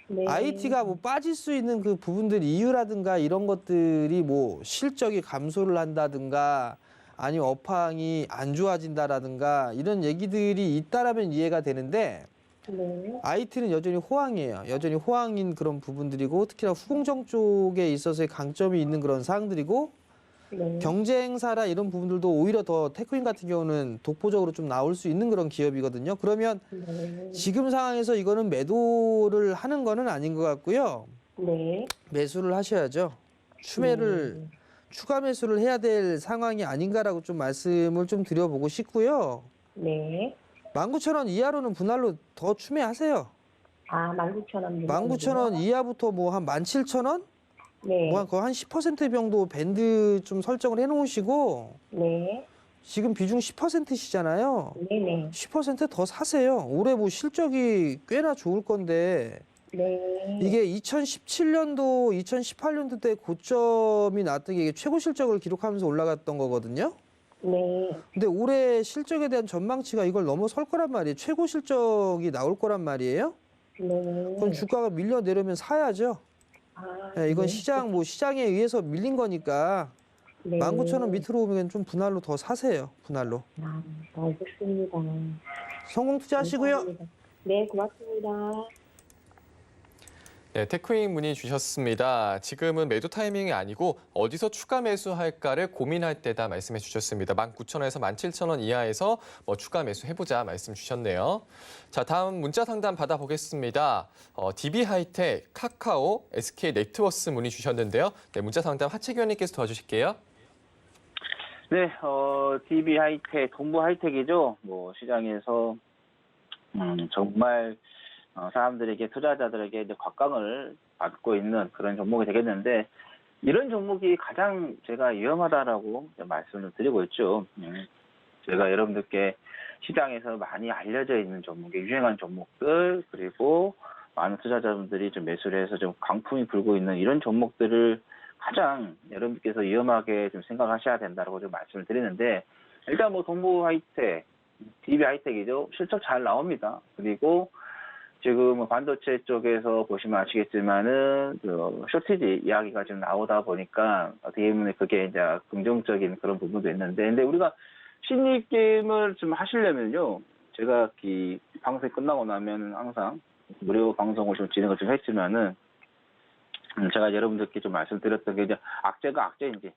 네. IT가 뭐 빠질 수 있는 그 부분들 이유라든가 이런 것들이 뭐 실적이 감소를 한다든가 아니면 업황이 안 좋아진다라든가 이런 얘기들이 있다라면 이해가 되는데 네. IT는 여전히 호황이에요. 여전히 호황인 그런 부분들이고 특히나 후공정 쪽에 있어서의 강점이 있는 그런 사항들이고 네. 경쟁사라 이런 부분들도 오히려 더 테크인 같은 경우는 독보적으로 좀 나올 수 있는 그런 기업이거든요. 그러면 네. 지금 상황에서 이거는 매도를 하는 거는 아닌 것 같고요. 네. 매수를 하셔야죠. 추가 매수를 해야 될 상황이 아닌가라고 좀 말씀을 좀 드려보고 싶고요. 네. 19,000원 이하로는 분할로 더 추매하세요. 아, 19,000원. 19,000원 이하부터 뭐 한 17,000원? 네. 뭐 한 10% 정도 밴드 좀 설정을 해놓으시고 네. 지금 비중 10%시잖아요. 네네. 10%더 사세요. 올해 뭐 실적이 꽤나 좋을 건데 네. 이게 2017년도, 2018년도 때 고점이 났던 게 이게 최고 실적을 기록하면서 올라갔던 거거든요. 네. 근데 올해 실적에 대한 전망치가 이걸 넘어설 거란 말이에요. 최고 실적이 나올 거란 말이에요. 네. 그럼 주가가 밀려 내려면 사야죠. 아, 네, 이건 네. 시장에 의해서 밀린 거니까 네. 19,000원 밑으로 오면 좀 분할로 더 사세요. 분할로. 아, 알겠습니다. 성공 투자하시고요. 감사합니다. 네, 고맙습니다. 네, 테크인 문의 주셨습니다. 지금은 매도 타이밍이 아니고 어디서 추가 매수할까를 고민할 때다 말씀해 주셨습니다. 19,000원에서 17,000원 이하에서 추가 매수해보자 말씀 주셨네요. 자, 다음 문자 상담 받아보겠습니다. DB하이텍, 카카오, SK네트워스 문의 주셨는데요. 네, 문자 상담 하채기 의원님께서 도와주실게요. 네, DB하이텍, 동부하이텍이죠. 뭐 시장에서 정말 사람들에게 투자자들에게 이제 곽광을 받고 있는 그런 종목이 되겠는데 이런 종목이 가장 제가 위험하다라고 말씀을 드리고 있죠. 제가 여러분들께 시장에서 많이 알려져 있는 종목이 유행한 종목들 그리고 많은 투자자분들이 좀 매수를 해서 좀 강풍이 불고 있는 이런 종목들을 가장 여러분께서 위험하게 좀 생각하셔야 된다고 좀 말씀을 드리는데 일단 뭐 동부하이텍, DB하이텍이죠. 실적 잘 나옵니다. 그리고 지금 반도체 쪽에서 보시면 아시겠지만은 쇼티지 이야기가 좀 나오다 보니까 어떻게 보면 그게 이제 긍정적인 그런 부분도 있는데, 근데 우리가 심리 게임을 좀 하시려면요, 제가 이 방송이 끝나고 나면 항상 무료 방송을 좀 진행을 좀 했지만은 제가 여러분들께 좀 말씀드렸던 게 이제 악재가 악재인지,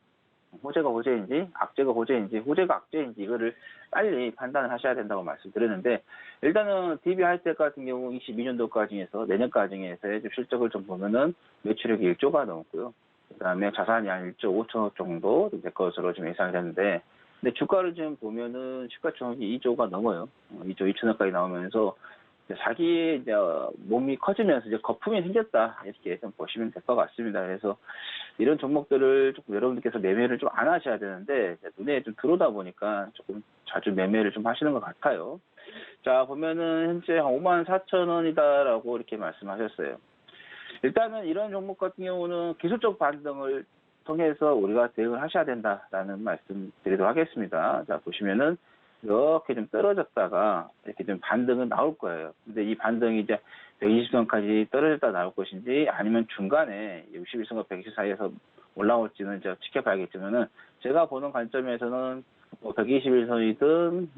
호재가 호재인지, 악재가 호재인지, 호재가 악재인지 이거를 빨리 판단을 하셔야 된다고 말씀드렸는데 일단은 DB하이텍 같은 경우 22년도까지 해서 내년까지에서의 실적을 좀 보면은 매출액이 1조가 넘었고요. 그다음에 자산이 한 1조 5천억 정도 될 것으로 좀 예상이 되는데 근데 주가를 좀 보면은 시가총액이 2조가 넘어요. 2조 2천억까지 나오면서 자기의 이제 몸이 커지면서 이제 거품이 생겼다 이렇게 좀 보시면 될 것 같습니다. 그래서 이런 종목들을 조금 여러분들께서 매매를 좀 안 하셔야 되는데 눈에 좀 들어오다 보니까 조금 자주 매매를 좀 하시는 것 같아요. 자 보면은 현재 한 54,000원이다라고 이렇게 말씀하셨어요. 일단은 이런 종목 같은 경우는 기술적 반등을 통해서 우리가 대응을 하셔야 된다라는 말씀 드리도록 하겠습니다. 자 보시면은 이렇게 좀 떨어졌다가 이렇게 좀 반등은 나올 거예요. 근데 이 반등이 이제 120선까지 떨어졌다 나올 것인지 아니면 중간에 61선과 120 사이에서 올라올지는 이제 지켜봐야겠지만은 제가 보는 관점에서는 뭐 121선이든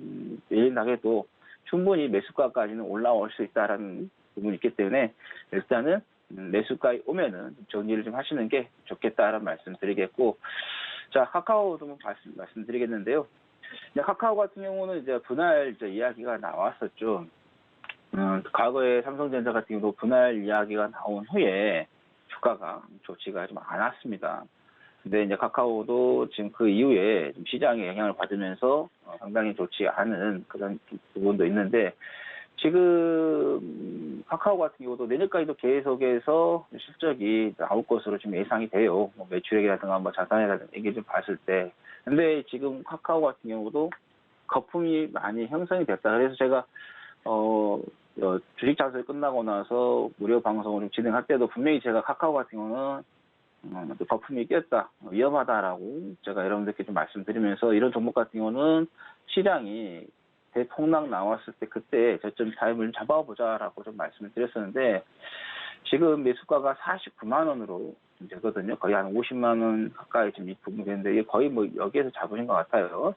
밀린다해도 충분히 매수가까지는 올라올 수 있다라는 부분이 있기 때문에 일단은 매수가에 오면은 정리를 좀 하시는 게 좋겠다라는 말씀 드리겠고, 자 카카오도 좀 말씀드리겠는데요. 카카오 같은 경우는 이제 분할 이야기가 나왔었죠. 과거에 삼성전자 같은 경우도 분할 이야기가 나온 후에 주가가 좋지가 좀 않았습니다. 근데 이제 카카오도 지금 그 이후에 좀 시장에 영향을 받으면서 상당히 좋지 않은 그런 부분도 있는데, 지금 카카오 같은 경우도 내년까지도 계속해서 실적이 나올 것으로 지금 예상이 돼요. 뭐 매출액이라든가 뭐 자산이라든가 이게 좀 봤을 때. 근데 지금 카카오 같은 경우도 거품이 많이 형성이 됐다. 그래서 제가 주식 자세 끝나고 나서 무료 방송을 좀 진행할 때도 분명히 제가 카카오 같은 경우는 거품이 꼈다, 위험하다라고 제가 여러분들께 좀 말씀드리면서 이런 종목 같은 경우는 시장이 대폭락 나왔을 때 그때 저점 타임을 잡아보자라고 좀 말씀을 드렸었는데 지금 매수가가 49만 원으로 되거든요. 거의 한 50만 원 가까이 지금 입금이 되는데 이게 거의 뭐 여기에서 잡으신 것 같아요.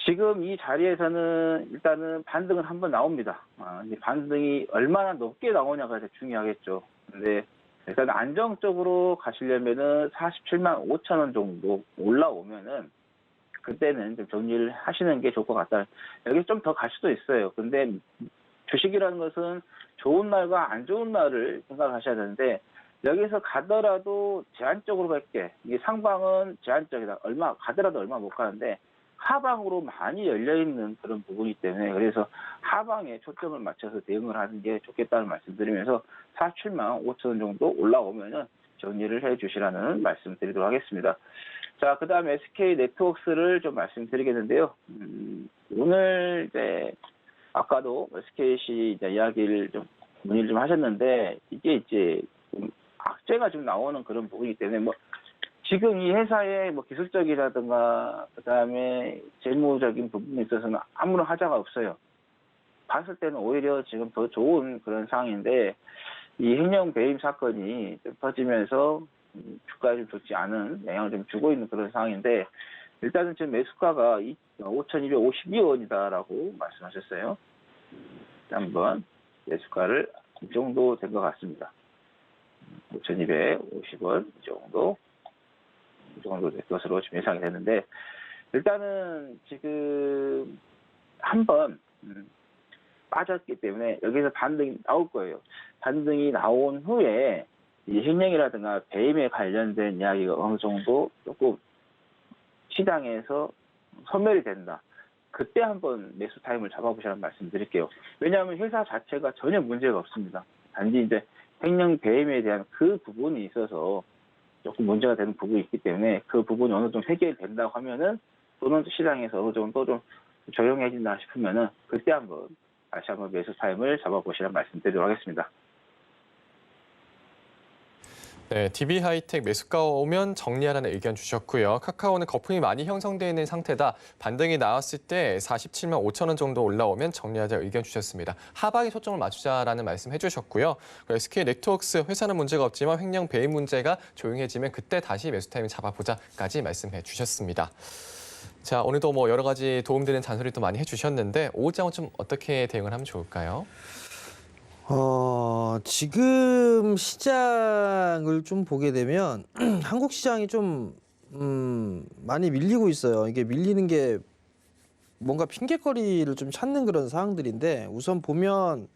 지금 이 자리에서는 일단은 반등은 한번 나옵니다. 이제 반등이 얼마나 높게 나오냐가 중요하겠죠. 근데 일단 안정적으로 가시려면은 47만 5천 원 정도 올라오면은 그때는 좀 정리를 하시는 게 좋을 것 같다. 여기 좀 더 갈 수도 있어요. 근데 주식이라는 것은 좋은 날과 안 좋은 날을 생각하셔야 되는데 여기서 가더라도 제한적으로 갈게. 이게 상방은 제한적이다. 가더라도 얼마 못 가는데 하방으로 많이 열려있는 그런 부분이기 때문에 그래서 하방에 초점을 맞춰서 대응을 하는 게 좋겠다는 말씀드리면서 47만 5천 원 정도 올라오면은 정리를 해 주시라는 말씀 드리도록 하겠습니다. 자, 그 다음에 SK 네트워크스를 좀 말씀드리겠는데요. 오늘 이제 아까도 SKC 이제 이야기를 좀 문의를 좀 하셨는데 이게 이제 좀 악재가 좀 나오는 그런 부분이기 때문에 뭐 지금 이 회사의 뭐 기술적이라든가 그 다음에 재무적인 부분에 있어서는 아무런 하자가 없어요. 봤을 때는 오히려 지금 더 좋은 그런 상황인데 이 횡령 배임 사건이 좀 터지면서 주가에 좀 좋지 않은 영향을 좀 주고 있는 그런 상황인데 일단은 지금 매수가가 5,252원이다라고 말씀하셨어요. 한번 매수가를 이 정도 된 것 같습니다. 5,250원 이 정도 될 것으로 지금 예상이 되는데 일단은 지금 한번 빠졌기 때문에 여기서 반등이 나올 거예요. 반등이 나온 후에 이 횡령이라든가 배임에 관련된 이야기가 어느 정도 조금 시장에서 소멸이 된다. 그때 한번 매수 타임을 잡아보시라는 말씀 드릴게요. 왜냐하면 회사 자체가 전혀 문제가 없습니다. 단지 이제 횡령 배임에 대한 그 부분이 있어서 조금 문제가 되는 부분이 있기 때문에 그 부분이 어느 정도 해결된다고 하면은 또는 시장에서 어느 정도 좀 조용해진다 싶으면은 그때 한번 다시 한번 매수 타임을 잡아보시라는 말씀 드리도록 하겠습니다. 네, DB하이텍 매수가 오면 정리하라는 의견 주셨고요. 카카오는 거품이 많이 형성되어 있는 상태다. 반등이 나왔을 때 47만 5천 원 정도 올라오면 정리하자 의견 주셨습니다. 하방에 초점을 맞추자라는 말씀 해주셨고요. SK 네트워크스 회사는 문제가 없지만 횡령 배임 문제가 조용해지면 그때 다시 매수 타임 잡아보자까지 말씀해 주셨습니다. 자, 오늘도 뭐 여러 가지 도움되는 잔소리도 많이 해주셨는데 오후장은 좀 어떻게 대응을 하면 좋을까요? 지금 시장을 좀 보게 되면 한국 시장이 좀 많이 밀리고 있어요. 이게 밀리는 게 뭔가 핑계거리를 좀 찾는 그런 상황들인데 우선 보면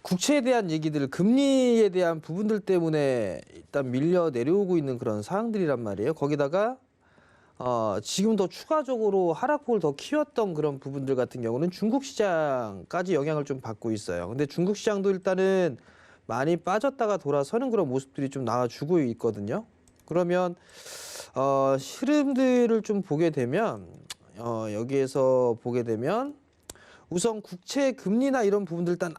국채에 대한 얘기들, 금리에 대한 부분들 때문에 일단 밀려 내려오고 있는 그런 상황들이란 말이에요. 거기다가 지금 더 추가적으로 하락폭을 더 키웠던 그런 부분들 같은 경우는 중국 시장까지 영향을 좀 받고 있어요. 근데 중국 시장도 일단은 많이 빠졌다가 돌아서는 그런 모습들이 좀 나와주고 있거든요. 그러면 흐름들을 좀 보게 되면 여기에서 보게 되면 우선 국채 금리나 이런 부분들 일단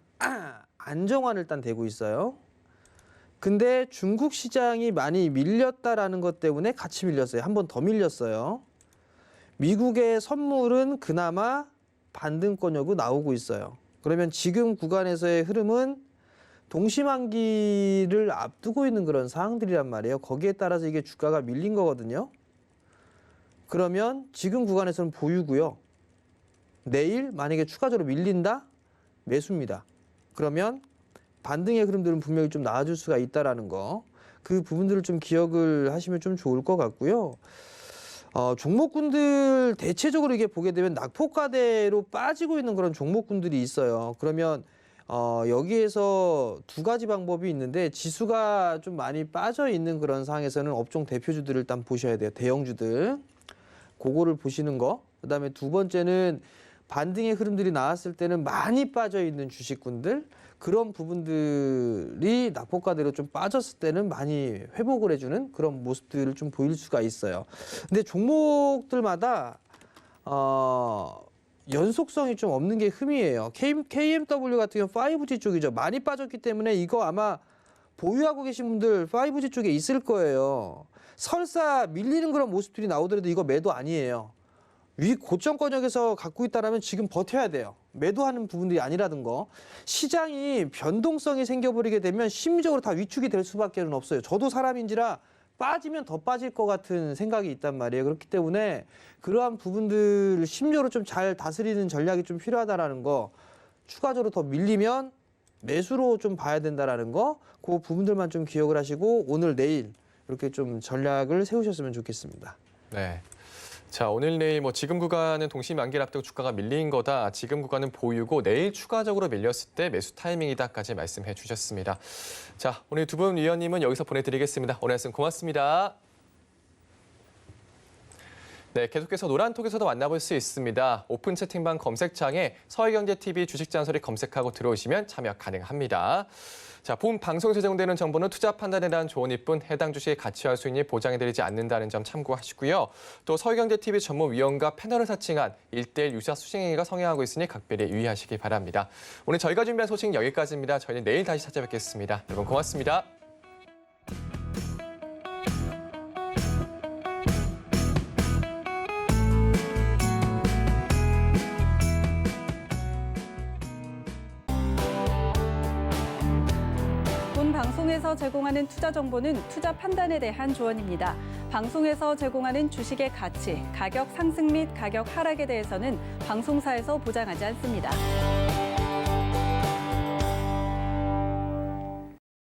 안정화는 일단 되고 있어요. 근데 중국 시장이 많이 밀렸다라는 것 때문에 같이 밀렸어요. 한 번 더 밀렸어요. 미국의 선물은 그나마 반등권 여부 나오고 있어요. 그러면 지금 구간에서의 흐름은 동시만기를 앞두고 있는 그런 상황들이란 말이에요. 거기에 따라서 이게 주가가 밀린 거거든요. 그러면 지금 구간에서는 보유고요. 내일 만약에 추가적으로 밀린다? 매수입니다. 그러면 반등의 흐름들은 분명히 좀 나아질 수가 있다라는 거. 그 부분들을 좀 기억을 하시면 좀 좋을 것 같고요. 종목군들 대체적으로 이게 보게 되면 낙폭과대로 빠지고 있는 그런 종목군들이 있어요. 그러면 여기에서 두 가지 방법이 있는데 지수가 좀 많이 빠져 있는 그런 상황에서는 업종 대표주들을 일단 보셔야 돼요. 대형주들. 그거를 보시는 거. 그다음에 두 번째는 반등의 흐름들이 나왔을 때는 많이 빠져 있는 주식군들 그런 부분들이 낙폭과대로 좀 빠졌을 때는 많이 회복을 해주는 그런 모습들을 좀 보일 수가 있어요. 근데 종목들마다 연속성이 좀 없는 게 흠이에요. KMW 같은 경우 5G 쪽이죠. 많이 빠졌기 때문에 이거 아마 보유하고 계신 분들 5G 쪽에 있을 거예요. 설사 밀리는 그런 모습들이 나오더라도 이거 매도 아니에요. 위 고점권역에서 갖고 있다면 지금 버텨야 돼요. 매도하는 부분들이 아니라든 거. 시장이 변동성이 생겨버리게 되면 심리적으로 다 위축이 될 수밖에 없어요. 저도 사람인지라 빠지면 더 빠질 것 같은 생각이 있단 말이에요. 그렇기 때문에 그러한 부분들을 심리적으로 좀 잘 다스리는 전략이 좀 필요하다라는 거. 추가적으로 더 밀리면 매수로 좀 봐야 된다라는 거. 그 부분들만 좀 기억을 하시고 오늘 내일 이렇게 좀 전략을 세우셨으면 좋겠습니다. 네. 자, 오늘 내일 지금 구간은 동시 만기를 앞두고 주가가 밀린 거다. 지금 구간은 보유고 내일 추가적으로 밀렸을 때 매수 타이밍이다까지 말씀해 주셨습니다. 자, 오늘 두 분 위원님은 여기서 보내드리겠습니다. 오늘 말씀 고맙습니다. 네, 계속해서 노란톡에서도 만나볼 수 있습니다. 오픈 채팅방 검색창에 서해경제TV 주식잔소리 검색하고 들어오시면 참여 가능합니다. 자, 본 방송에서 제공되는 정보는 투자 판단에 대한 조언일 뿐 해당 주식의 가치와 수익이 보장해드리지 않는다는 점 참고하시고요. 또 서해경제TV 전문위원과 패널을 사칭한 1:1 유사 수신행위가 성행하고 있으니 각별히 유의하시기 바랍니다. 오늘 저희가 준비한 소식 여기까지입니다. 저희는 내일 다시 찾아뵙겠습니다. 여러분 고맙습니다. 방송에서 제공하는 투자 정보는 투자 판단에 대한 조언입니다. 방송에서 제공하는 주식의 가치, 가격 상승 및 가격 하락에 대해서는 방송사에서 보장하지 않습니다.